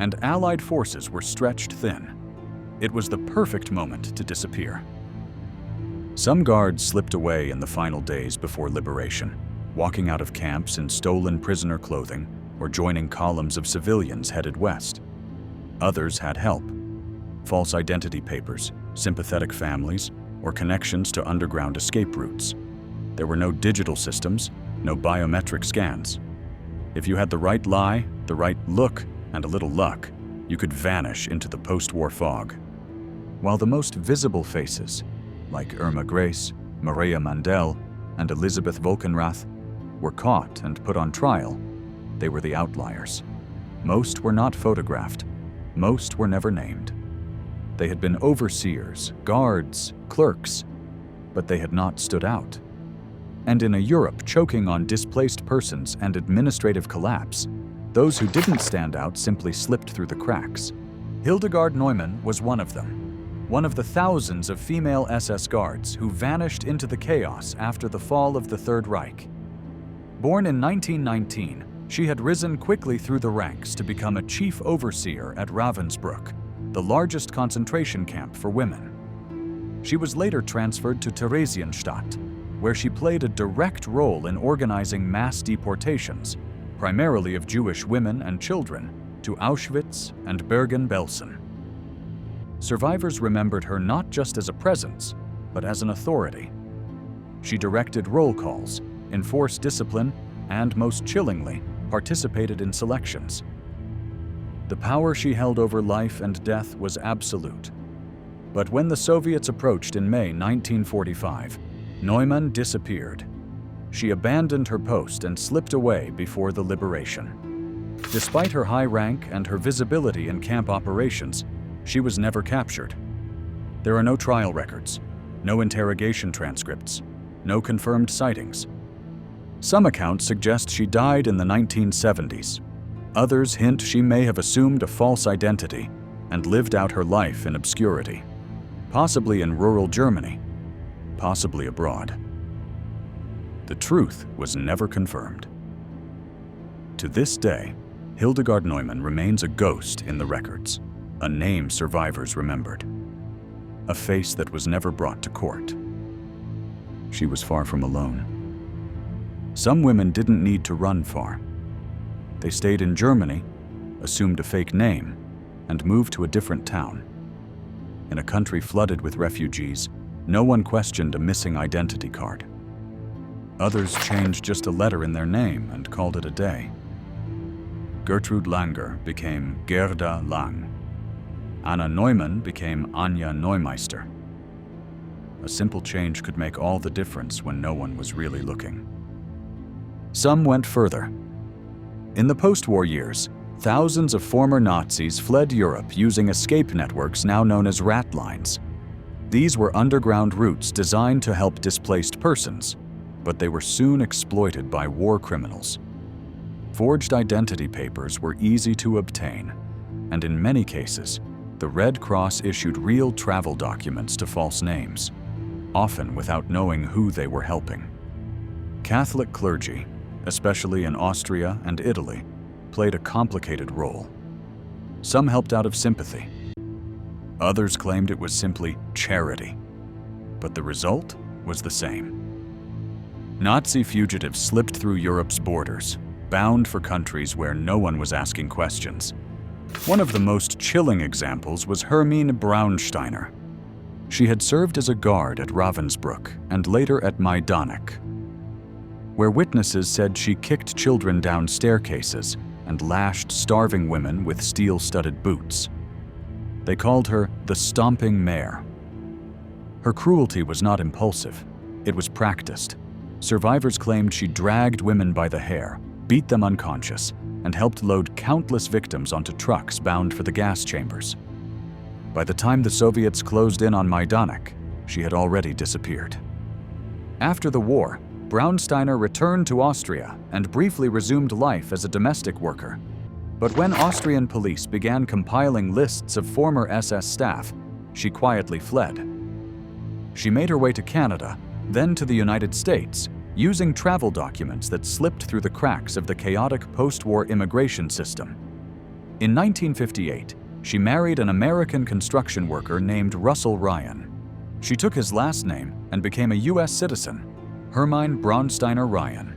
and Allied forces were stretched thin. It was the perfect moment to disappear. Some guards slipped away in the final days before liberation, walking out of camps in stolen prisoner clothing or joining columns of civilians headed west. Others had help: false identity papers, sympathetic families, or connections to underground escape routes. There were no digital systems, no biometric scans. If you had the right lie, the right look, and a little luck, you could vanish into the post-war fog. While the most visible faces, like Irma Grese, Maria Mandel, and Elisabeth Volkenrath, were caught and put on trial, they were the outliers. Most were not photographed. Most were never named. They had been overseers, guards, clerks, but they had not stood out. And in a Europe choking on displaced persons and administrative collapse, those who didn't stand out simply slipped through the cracks. Hildegard Neumann was one of them. One of the thousands of female SS guards who vanished into the chaos after the fall of the Third Reich. Born in 1919, she had risen quickly through the ranks to become a chief overseer at Ravensbrück, the largest concentration camp for women. She was later transferred to Theresienstadt, where she played a direct role in organizing mass deportations, primarily of Jewish women and children, to Auschwitz and Bergen-Belsen. Survivors remembered her not just as a presence, but as an authority. She directed roll calls, enforced discipline, and, most chillingly, participated in selections. The power she held over life and death was absolute. But when the Soviets approached in May 1945, Neumann disappeared. She abandoned her post and slipped away before the liberation. Despite her high rank and her visibility in camp operations, she was never captured. There are no trial records, no interrogation transcripts, no confirmed sightings. Some accounts suggest she died in the 1970s. Others hint she may have assumed a false identity and lived out her life in obscurity, possibly in rural Germany, possibly abroad. The truth was never confirmed. To this day, Hildegard Neumann remains a ghost in the records, a name survivors remembered, a face that was never brought to court. She was far from alone. Some women didn't need to run far. They stayed in Germany, assumed a fake name, and moved to a different town. In a country flooded with refugees, no one questioned a missing identity card. Others changed just a letter in their name and called it a day. Gertrude Langer became Gerda Lang. Anna Neumann became Anja Neumeister. A simple change could make all the difference when no one was really looking. Some went further. In the post-war years, thousands of former Nazis fled Europe using escape networks now known as rat lines. These were underground routes designed to help displaced persons, but they were soon exploited by war criminals, Forged identity papers were easy to obtain, and in many cases, the Red Cross issued real travel documents to false names, often without knowing who they were helping. Catholic clergy, especially in Austria and Italy, played a complicated role. Some helped out of sympathy. Others claimed it was simply charity. But the result was the same. Nazi fugitives slipped through Europe's borders, bound for countries where no one was asking questions. One of the most chilling examples was Hermine Braunsteiner. She had served as a guard at Ravensbrück and later at Majdanek, where witnesses said she kicked children down staircases and lashed starving women with steel-studded boots. They called her the Stomping Mare. Her cruelty was not impulsive, it was practiced. Survivors claimed she dragged women by the hair, beat them unconscious, and helped load countless victims onto trucks bound for the gas chambers. By the time the Soviets closed in on Majdanek, she had already disappeared. After the war, Braunsteiner returned to Austria and briefly resumed life as a domestic worker. But when Austrian police began compiling lists of former SS staff, she quietly fled. She made her way to Canada, then to the United States, using travel documents that slipped through the cracks of the chaotic post-war immigration system. In 1958, she married an American construction worker named Russell Ryan. She took his last name and became a U.S. citizen, Hermine Braunsteiner Ryan.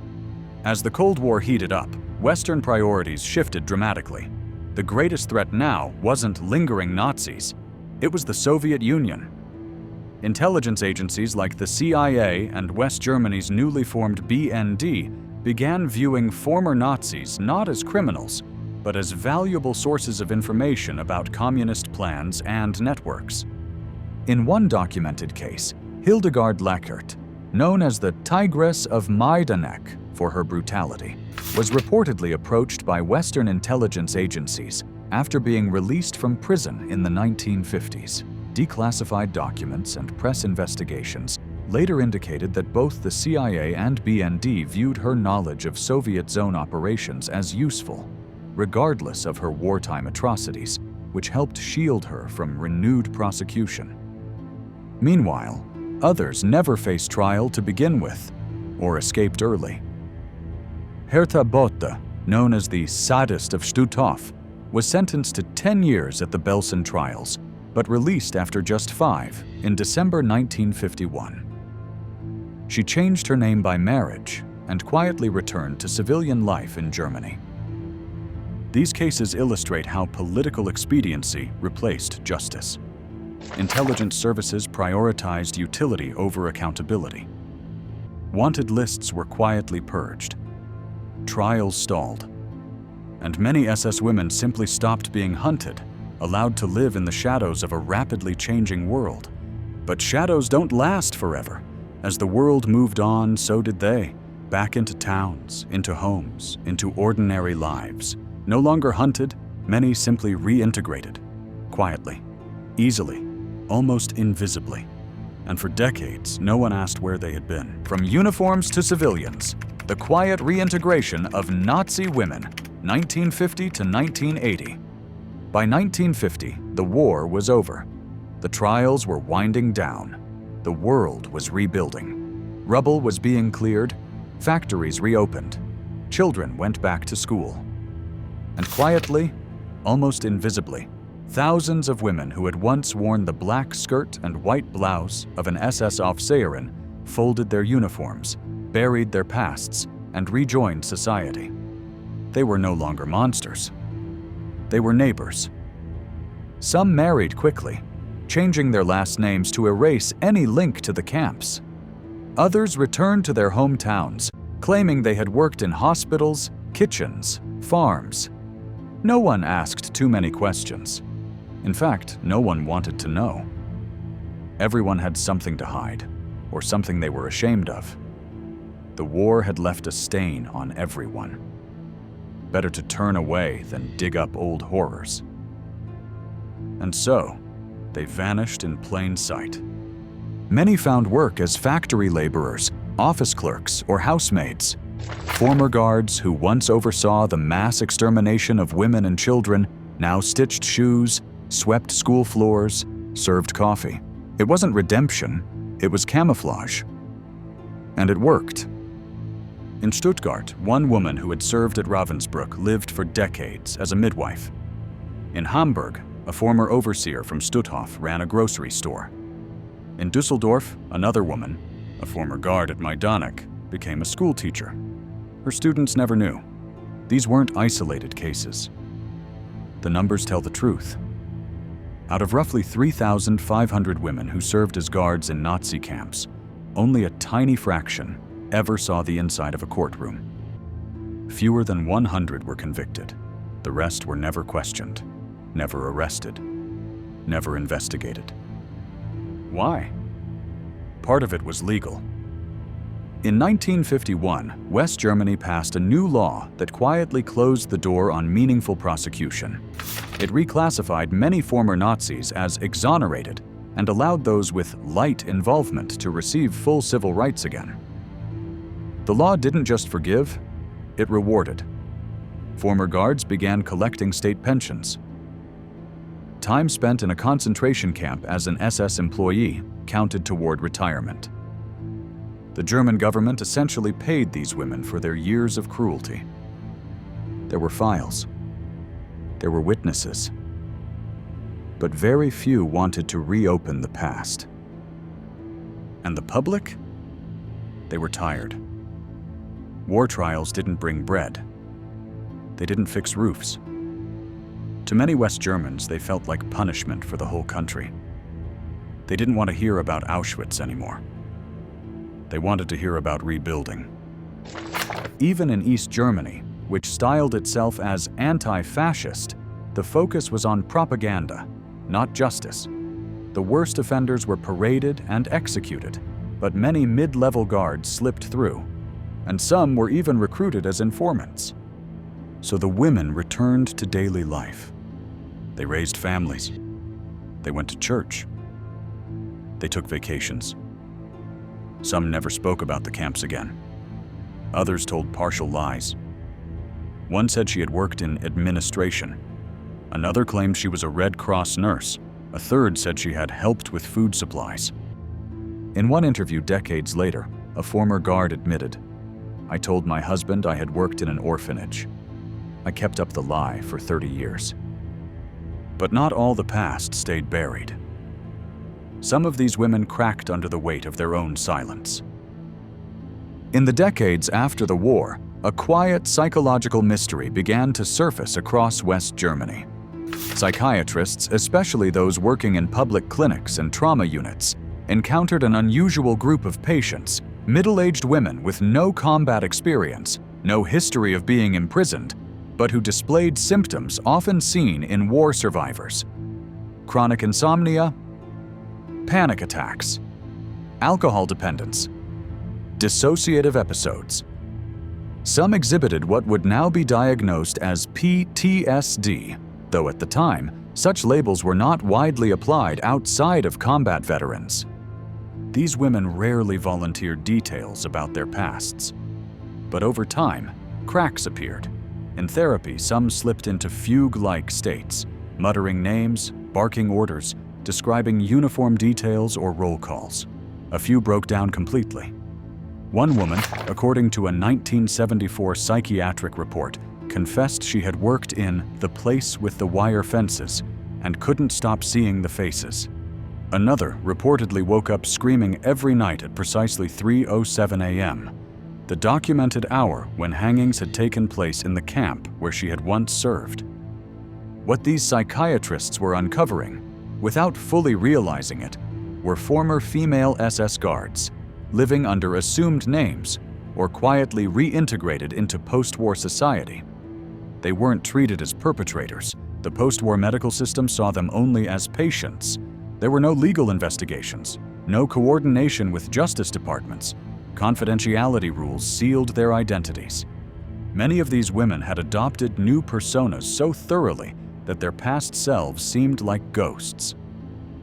As the Cold War heated up, Western priorities shifted dramatically. The greatest threat now wasn't lingering Nazis, it was the Soviet Union. Intelligence agencies like the CIA and West Germany's newly formed BND began viewing former Nazis not as criminals, but as valuable sources of information about communist plans and networks. In one documented case, Hildegard Lackert, known as the Tigress of Majdanek for her brutality, was reportedly approached by Western intelligence agencies after being released from prison in the 1950s. Declassified documents and press investigations later indicated that both the CIA and BND viewed her knowledge of Soviet zone operations as useful, regardless of her wartime atrocities, which helped shield her from renewed prosecution. Meanwhile, others never faced trial to begin with, or escaped early. Hertha Bothe, known as the sadist of Stutthof, was sentenced to 10 years at the Belsen trials, but released after just 5 in December 1951. She changed her name by marriage and quietly returned to civilian life in Germany. These cases illustrate how political expediency replaced justice. Intelligence services prioritized utility over accountability. Wanted lists were quietly purged. Trials stalled. And many SS women simply stopped being hunted, allowed to live in the shadows of a rapidly changing world. But shadows don't last forever. As the world moved on, so did they, back into towns, into homes, into ordinary lives. No longer hunted, many simply reintegrated, quietly, easily, almost invisibly. And for decades, no one asked where they had been. From uniforms to civilians, the quiet reintegration of Nazi women, 1950 to 1980. By 1950, the war was over. The trials were winding down. The world was rebuilding. Rubble was being cleared. Factories reopened. Children went back to school. And quietly, almost invisibly, thousands of women who had once worn the black skirt and white blouse of an SS Officerin folded their uniforms, buried their pasts, and rejoined society. They were no longer monsters. They were neighbors. Some married quickly, changing their last names to erase any link to the camps. Others returned to their hometowns, claiming they had worked in hospitals, kitchens, farms. No one asked too many questions. In fact, no one wanted to know. Everyone had something to hide, or something they were ashamed of. The war had left a stain on everyone. Better to turn away than dig up old horrors. And so, they vanished in plain sight. Many found work as factory laborers, office clerks, or housemaids. Former guards who once oversaw the mass extermination of women and children now stitched shoes, swept school floors, served coffee. It wasn't redemption, it was camouflage. And it worked. In Stuttgart, one woman who had served at Ravensbrück lived for decades as a midwife. In Hamburg, a former overseer from Stutthof ran a grocery store. In Düsseldorf, another woman, a former guard at Majdanek, became a school teacher. Her students never knew. These weren't isolated cases. The numbers tell the truth. Out of roughly 3,500 women who served as guards in Nazi camps, only a tiny fraction ever saw the inside of a courtroom. Fewer than 100 were convicted. The rest were never questioned, never arrested, never investigated. Why? Part of it was legal. In 1951, West Germany passed a new law that quietly closed the door on meaningful prosecution. It reclassified many former Nazis as exonerated and allowed those with light involvement to receive full civil rights again. The law didn't just forgive, it rewarded. Former guards began collecting state pensions. Time spent in a concentration camp as an SS employee counted toward retirement. The German government essentially paid these women for their years of cruelty. There were files. There were witnesses. But very few wanted to reopen the past. And the public? They were tired. War trials didn't bring bread. They didn't fix roofs. To many West Germans, they felt like punishment for the whole country. They didn't want to hear about Auschwitz anymore. They wanted to hear about rebuilding. Even in East Germany, which styled itself as anti-fascist, the focus was on propaganda, not justice. The worst offenders were paraded and executed, but many mid-level guards slipped through, and some were even recruited as informants. So the women returned to daily life. They raised families. They went to church. They took vacations. Some never spoke about the camps again. Others told partial lies. One said she had worked in administration. Another claimed she was a Red Cross nurse. A third said she had helped with food supplies. In one interview decades later, a former guard admitted, "I told my husband I had worked in an orphanage. I kept up the lie for 30 years. But not all the past stayed buried. Some of these women cracked under the weight of their own silence. In the decades after the war, a quiet psychological mystery began to surface across West Germany. Psychiatrists, especially those working in public clinics and trauma units, encountered an unusual group of patients, middle-aged women with no combat experience, no history of being imprisoned, but who displayed symptoms often seen in war survivors: chronic insomnia, panic attacks, alcohol dependence, dissociative episodes. Some exhibited what would now be diagnosed as PTSD, though at the time, such labels were not widely applied outside of combat veterans. These women rarely volunteered details about their pasts. But over time, cracks appeared. In therapy, some slipped into fugue-like states, muttering names, barking orders, describing uniform details or roll calls. A few broke down completely. One woman, according to a 1974 psychiatric report, confessed she had worked in the place with the wire fences and couldn't stop seeing the faces. Another reportedly woke up screaming every night at precisely 3:07 a.m., the documented hour when hangings had taken place in the camp where she had once served. What these psychiatrists were uncovering, without fully realizing it, were former female SS guards, living under assumed names or quietly reintegrated into post-war society. They weren't treated as perpetrators. The post-war medical system saw them only as patients. There were no legal investigations, no coordination with justice departments. Confidentiality rules sealed their identities. Many of these women had adopted new personas so thoroughly that their past selves seemed like ghosts.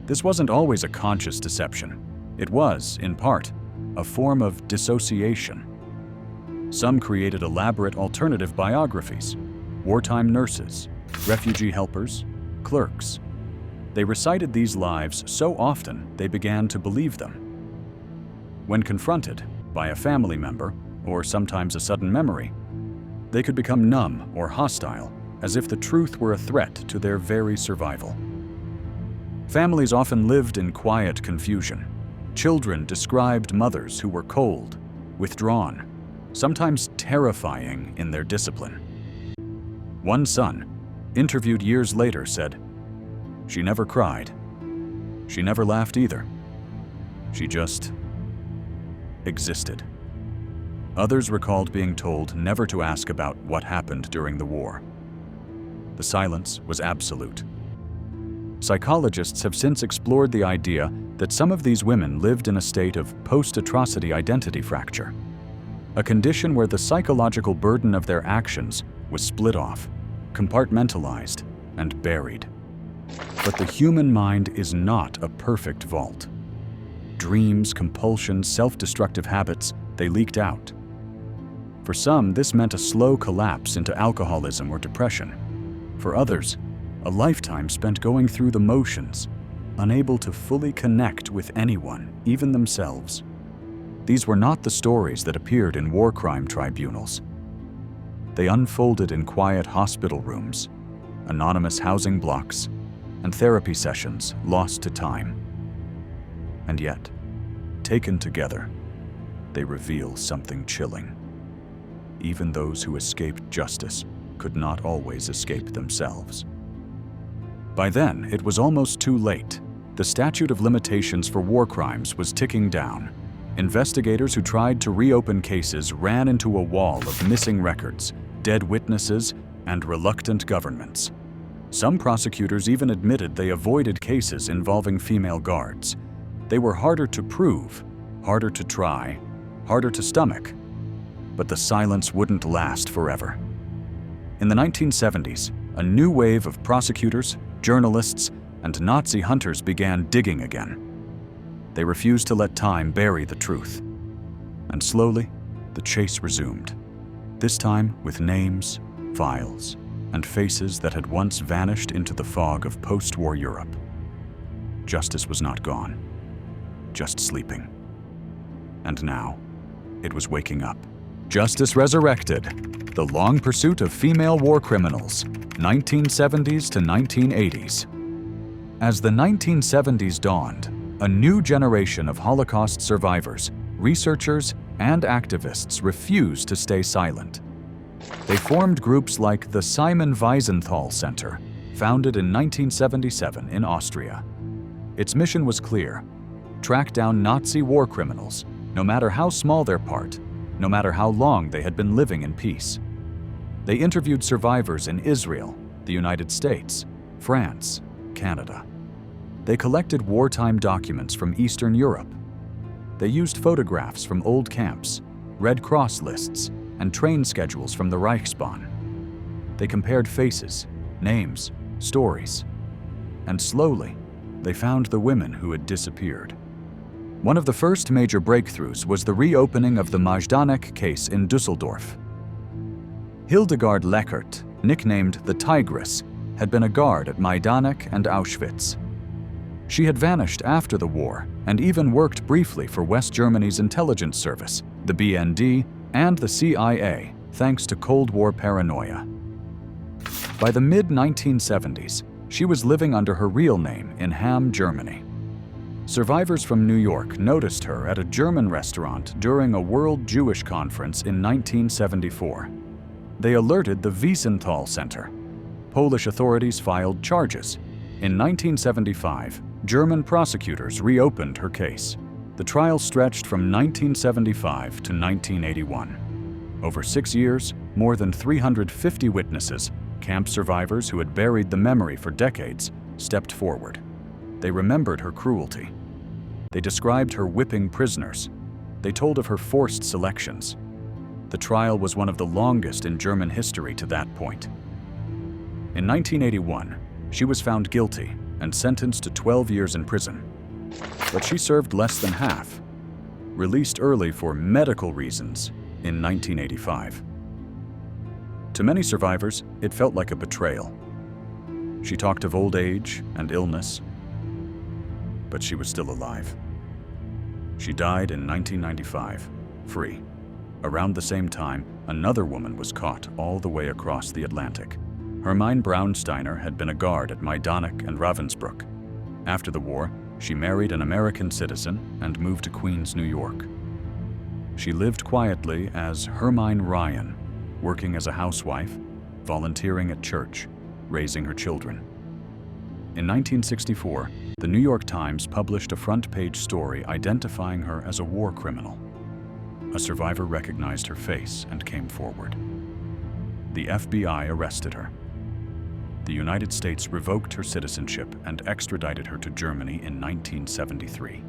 This wasn't always a conscious deception. It was, in part, a form of dissociation. Some created elaborate alternative biographies: wartime nurses, refugee helpers, clerks. They recited these lives so often they began to believe them. When confronted by a family member, or sometimes a sudden memory, they could become numb or hostile, as if the truth were a threat to their very survival. Families often lived in quiet confusion. Children described mothers who were cold, withdrawn, sometimes terrifying in their discipline. One son, interviewed years later, said, "She never cried. She never laughed either. She just existed." Others recalled being told never to ask about what happened during the war. The silence was absolute. Psychologists have since explored the idea that some of these women lived in a state of post-atrocity identity fracture, a condition where the psychological burden of their actions was split off, compartmentalized, and buried. But the human mind is not a perfect vault. Dreams, compulsions, self-destructive habits, they leaked out. For some, this meant a slow collapse into alcoholism or depression. For others, a lifetime spent going through the motions, unable to fully connect with anyone, even themselves. These were not the stories that appeared in war crime tribunals. They unfolded in quiet hospital rooms, anonymous housing blocks, and therapy sessions lost to time. And yet, taken together, they reveal something chilling. Even those who escaped justice could not always escape themselves. By then, it was almost too late. The statute of limitations for war crimes was ticking down. Investigators who tried to reopen cases ran into a wall of missing records, dead witnesses, and reluctant governments. Some prosecutors even admitted they avoided cases involving female guards. They were harder to prove, harder to try, harder to stomach. But the silence wouldn't last forever. In the 1970s, a new wave of prosecutors, journalists, and Nazi hunters began digging again. They refused to let time bury the truth. And slowly, the chase resumed, this time with names, files, and faces that had once vanished into the fog of post-war Europe. Justice was not gone, just sleeping. And now, it was waking up. Justice Resurrected: The Long Pursuit of Female War Criminals, 1970s to 1980s. As the 1970s dawned, a new generation of Holocaust survivors, researchers, and activists refused to stay silent. They formed groups like the Simon Wiesenthal Center, founded in 1977 in Austria. Its mission was clear: track down Nazi war criminals, no matter how small their part, no matter how long they had been living in peace. They interviewed survivors in Israel, the United States, France, Canada. They collected wartime documents from Eastern Europe. They used photographs from old camps, Red Cross lists, and train schedules from the Reichsbahn. They compared faces, names, stories. And slowly, they found the women who had disappeared. One of the first major breakthroughs was the reopening of the Majdanek case in Düsseldorf. Hildegard Leckert, nicknamed the Tigress, had been a guard at Majdanek and Auschwitz. She had vanished after the war and even worked briefly for West Germany's intelligence service, the BND, and the CIA, thanks to Cold War paranoia. By the mid-1970s, she was living under her real name in Hamm, Germany. Survivors from New York noticed her at a German restaurant during a World Jewish Conference in 1974. They alerted the Wiesenthal Center. Polish authorities filed charges. In 1975, German prosecutors reopened her case. The trial stretched from 1975 to 1981. Over 6 years, more than 350 witnesses, camp survivors who had buried the memory for decades, stepped forward. They remembered her cruelty. They described her whipping prisoners. They told of her forced selections. The trial was one of the longest in German history to that point. In 1981, she was found guilty and sentenced to 12 years in prison. But she served less than half. Released early for medical reasons, in 1985. To many survivors, it felt like a betrayal. She talked of old age and illness, but she was still alive. She died in 1995, free. Around the same time, another woman was caught all the way across the Atlantic. Hermine Braunsteiner had been a guard at Majdanek and Ravensbrück. After the war, she married an American citizen and moved to Queens, New York. She lived quietly as Hermine Ryan, working as a housewife, volunteering at church, raising her children. In 1964, the New York Times published a front-page story identifying her as a war criminal. A survivor recognized her face and came forward. The FBI arrested her. The United States revoked her citizenship and extradited her to Germany in 1973.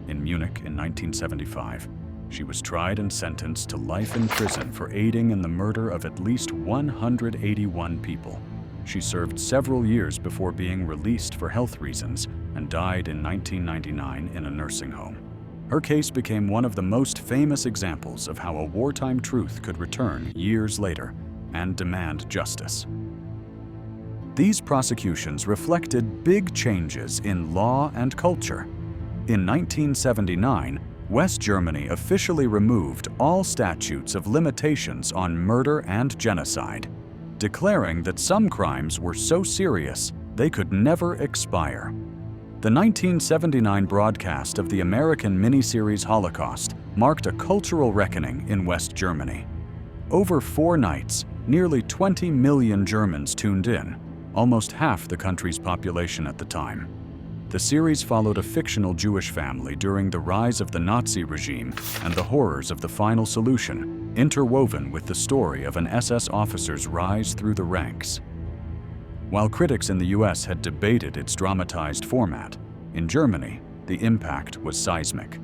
In Munich in 1975, she was tried and sentenced to life in prison for aiding in the murder of at least 181 people. She served several years before being released for health reasons and died in 1999 in a nursing home. Her case became one of the most famous examples of how a wartime truth could return years later and demand justice. These prosecutions reflected big changes in law and culture. In 1979, West Germany officially removed all statutes of limitations on murder and genocide, declaring that some crimes were so serious they could never expire. The 1979 broadcast of the American miniseries Holocaust marked a cultural reckoning in West Germany. Over 4 nights, nearly 20 million Germans tuned in, almost half the country's population at the time. The series followed a fictional Jewish family during the rise of the Nazi regime and the horrors of the final solution, interwoven with the story of an SS officer's rise through the ranks. While critics in the US had debated its dramatized format, in Germany, the impact was seismic.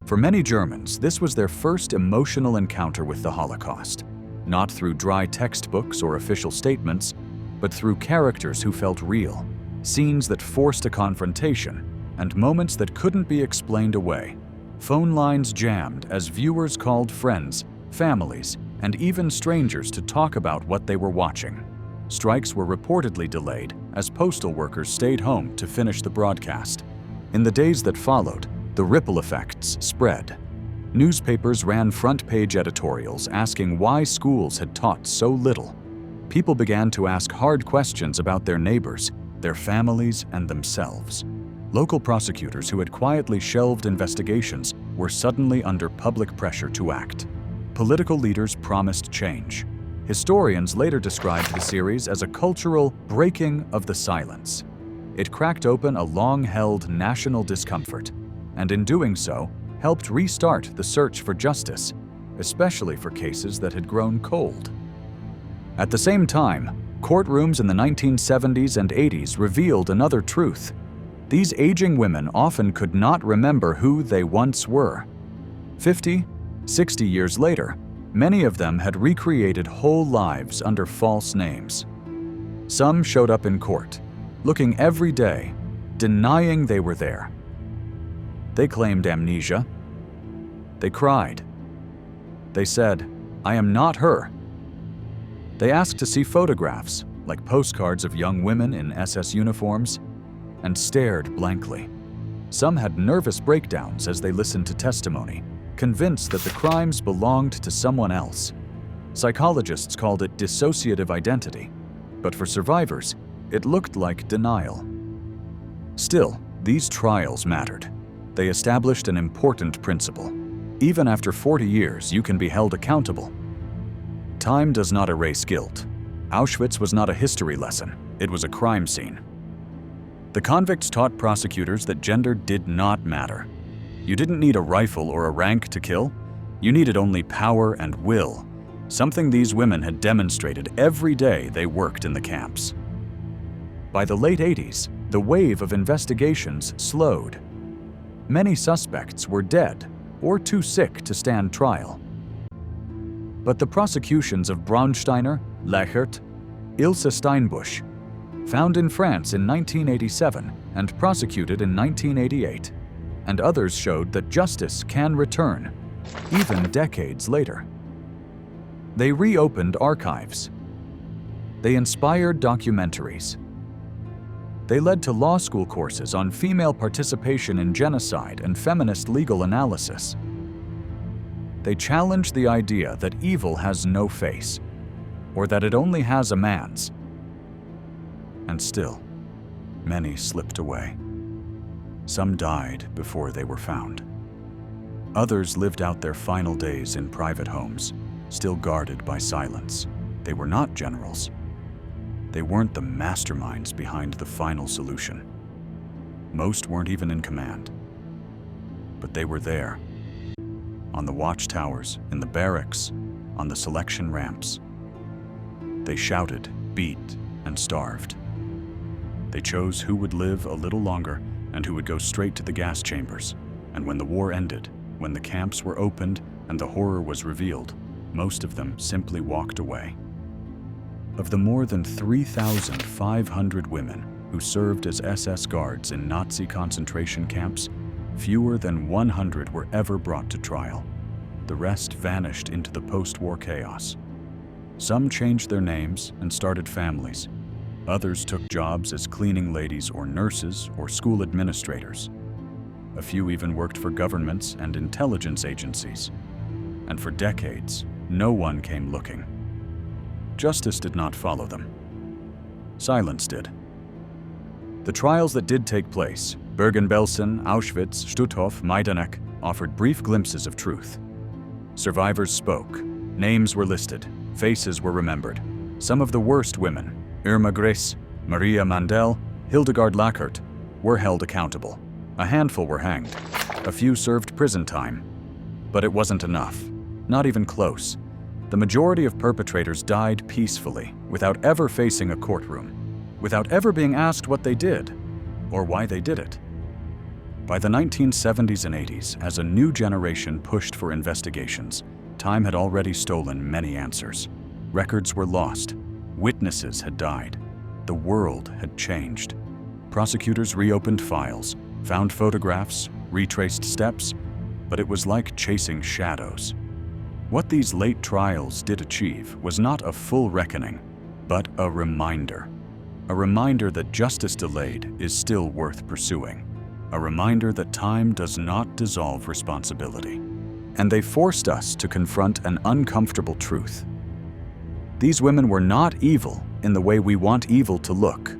For many Germans, this was their first emotional encounter with the Holocaust, not through dry textbooks or official statements, but through characters who felt real, scenes that forced a confrontation, and moments that couldn't be explained away. Phone lines jammed as viewers called friends, families, and even strangers to talk about what they were watching. Strikes were reportedly delayed as postal workers stayed home to finish the broadcast. In the days that followed, the ripple effects spread. Newspapers ran front-page editorials asking why schools had taught so little. People began to ask hard questions about their neighbors, their families, and themselves. Local prosecutors who had quietly shelved investigations were suddenly under public pressure to act. Political leaders promised change. Historians later described the series as a cultural breaking of the silence. It cracked open a long-held national discomfort, and in doing so, helped restart the search for justice, especially for cases that had grown cold. At the same time, courtrooms in the 1970s and 80s revealed another truth. These aging women often could not remember who they once were. 50, 60 years later, many of them had recreated whole lives under false names. Some showed up in court, looking every day, denying they were there. They claimed amnesia. They cried. They said, "I am not her." They asked to see photographs, like postcards of young women in SS uniforms, and stared blankly. Some had nervous breakdowns as they listened to testimony, convinced that the crimes belonged to someone else. Psychologists called it dissociative identity, but for survivors, it looked like denial. Still, these trials mattered. They established an important principle. Even after 40 years, you can be held accountable. Time does not erase guilt. Auschwitz was not a history lesson, it was a crime scene. The convicts taught prosecutors that gender did not matter. You didn't need a rifle or a rank to kill. You needed only power and will, something these women had demonstrated every day they worked in the camps. By the late 80s, the wave of investigations slowed. Many suspects were dead or too sick to stand trial. But the prosecutions of Braunsteiner, Lechert, Ilse Steinbusch, found in France in 1987 and prosecuted in 1988, and others showed that justice can return, even decades later. They reopened archives. They inspired documentaries. They led to law school courses on female participation in genocide and feminist legal analysis. They challenged the idea that evil has no face, or that it only has a man's. And still, many slipped away. Some died before they were found. Others lived out their final days in private homes, still guarded by silence. They were not generals. They weren't the masterminds behind the final solution. Most weren't even in command. But they were there, on the watchtowers, in the barracks, on the selection ramps. They shouted, beat, and starved. They chose who would live a little longer and who would go straight to the gas chambers. And when the war ended, when the camps were opened and the horror was revealed, most of them simply walked away. Of the more than 3,500 women who served as SS guards in Nazi concentration camps, fewer than 100 were ever brought to trial. The rest vanished into the post-war chaos. Some changed their names and started families. Others took jobs as cleaning ladies or nurses or school administrators. A few even worked for governments and intelligence agencies. And for decades, no one came looking. Justice did not follow them. Silence did. The trials that did take place, Bergen-Belsen, Auschwitz, Stutthof, Majdanek, offered brief glimpses of truth. Survivors spoke, names were listed, faces were remembered. Some of the worst women, Irma Grese, Maria Mandel, Hildegard Lackert, were held accountable. A handful were hanged. A few served prison time. But it wasn't enough. Not even close. The majority of perpetrators died peacefully, without ever facing a courtroom, without ever being asked what they did, or why they did it. By the 1970s and 80s, as a new generation pushed for investigations, time had already stolen many answers. Records were lost. Witnesses had died. The world had changed. Prosecutors reopened files, found photographs, retraced steps, but it was like chasing shadows. What these late trials did achieve was not a full reckoning, but a reminder. A reminder that justice delayed is still worth pursuing. A reminder that time does not dissolve responsibility. And they forced us to confront an uncomfortable truth. These women were not evil in the way we want evil to look.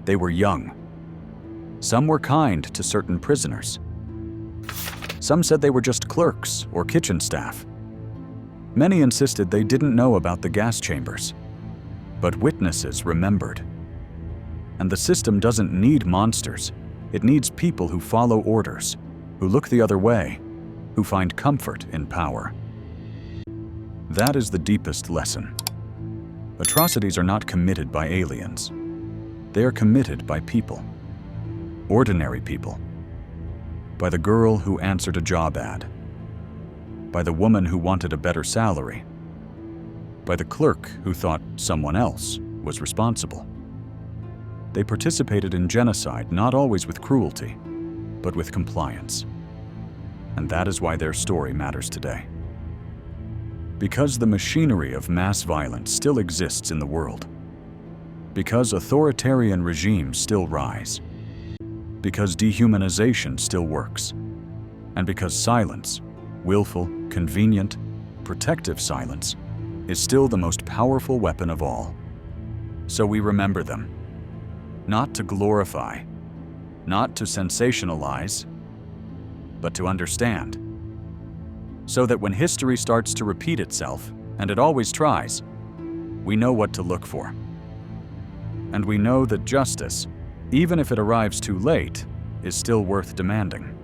They were young. Some were kind to certain prisoners. Some said they were just clerks or kitchen staff. Many insisted they didn't know about the gas chambers. But witnesses remembered. And the system doesn't need monsters. It needs people who follow orders, who look the other way, who find comfort in power. That is the deepest lesson. Atrocities are not committed by aliens. They are committed by people. Ordinary people. By the girl who answered a job ad. By the woman who wanted a better salary. By the clerk who thought someone else was responsible. They participated in genocide not always with cruelty, but with compliance. And that is why their story matters today. Because the machinery of mass violence still exists in the world. Because authoritarian regimes still rise. Because dehumanization still works. And because silence, willful, convenient, protective silence, is still the most powerful weapon of all. So we remember them. Not to glorify, not to sensationalize, but to understand. So that when history starts to repeat itself, and it always tries, we know what to look for. And we know that justice, even if it arrives too late, is still worth demanding.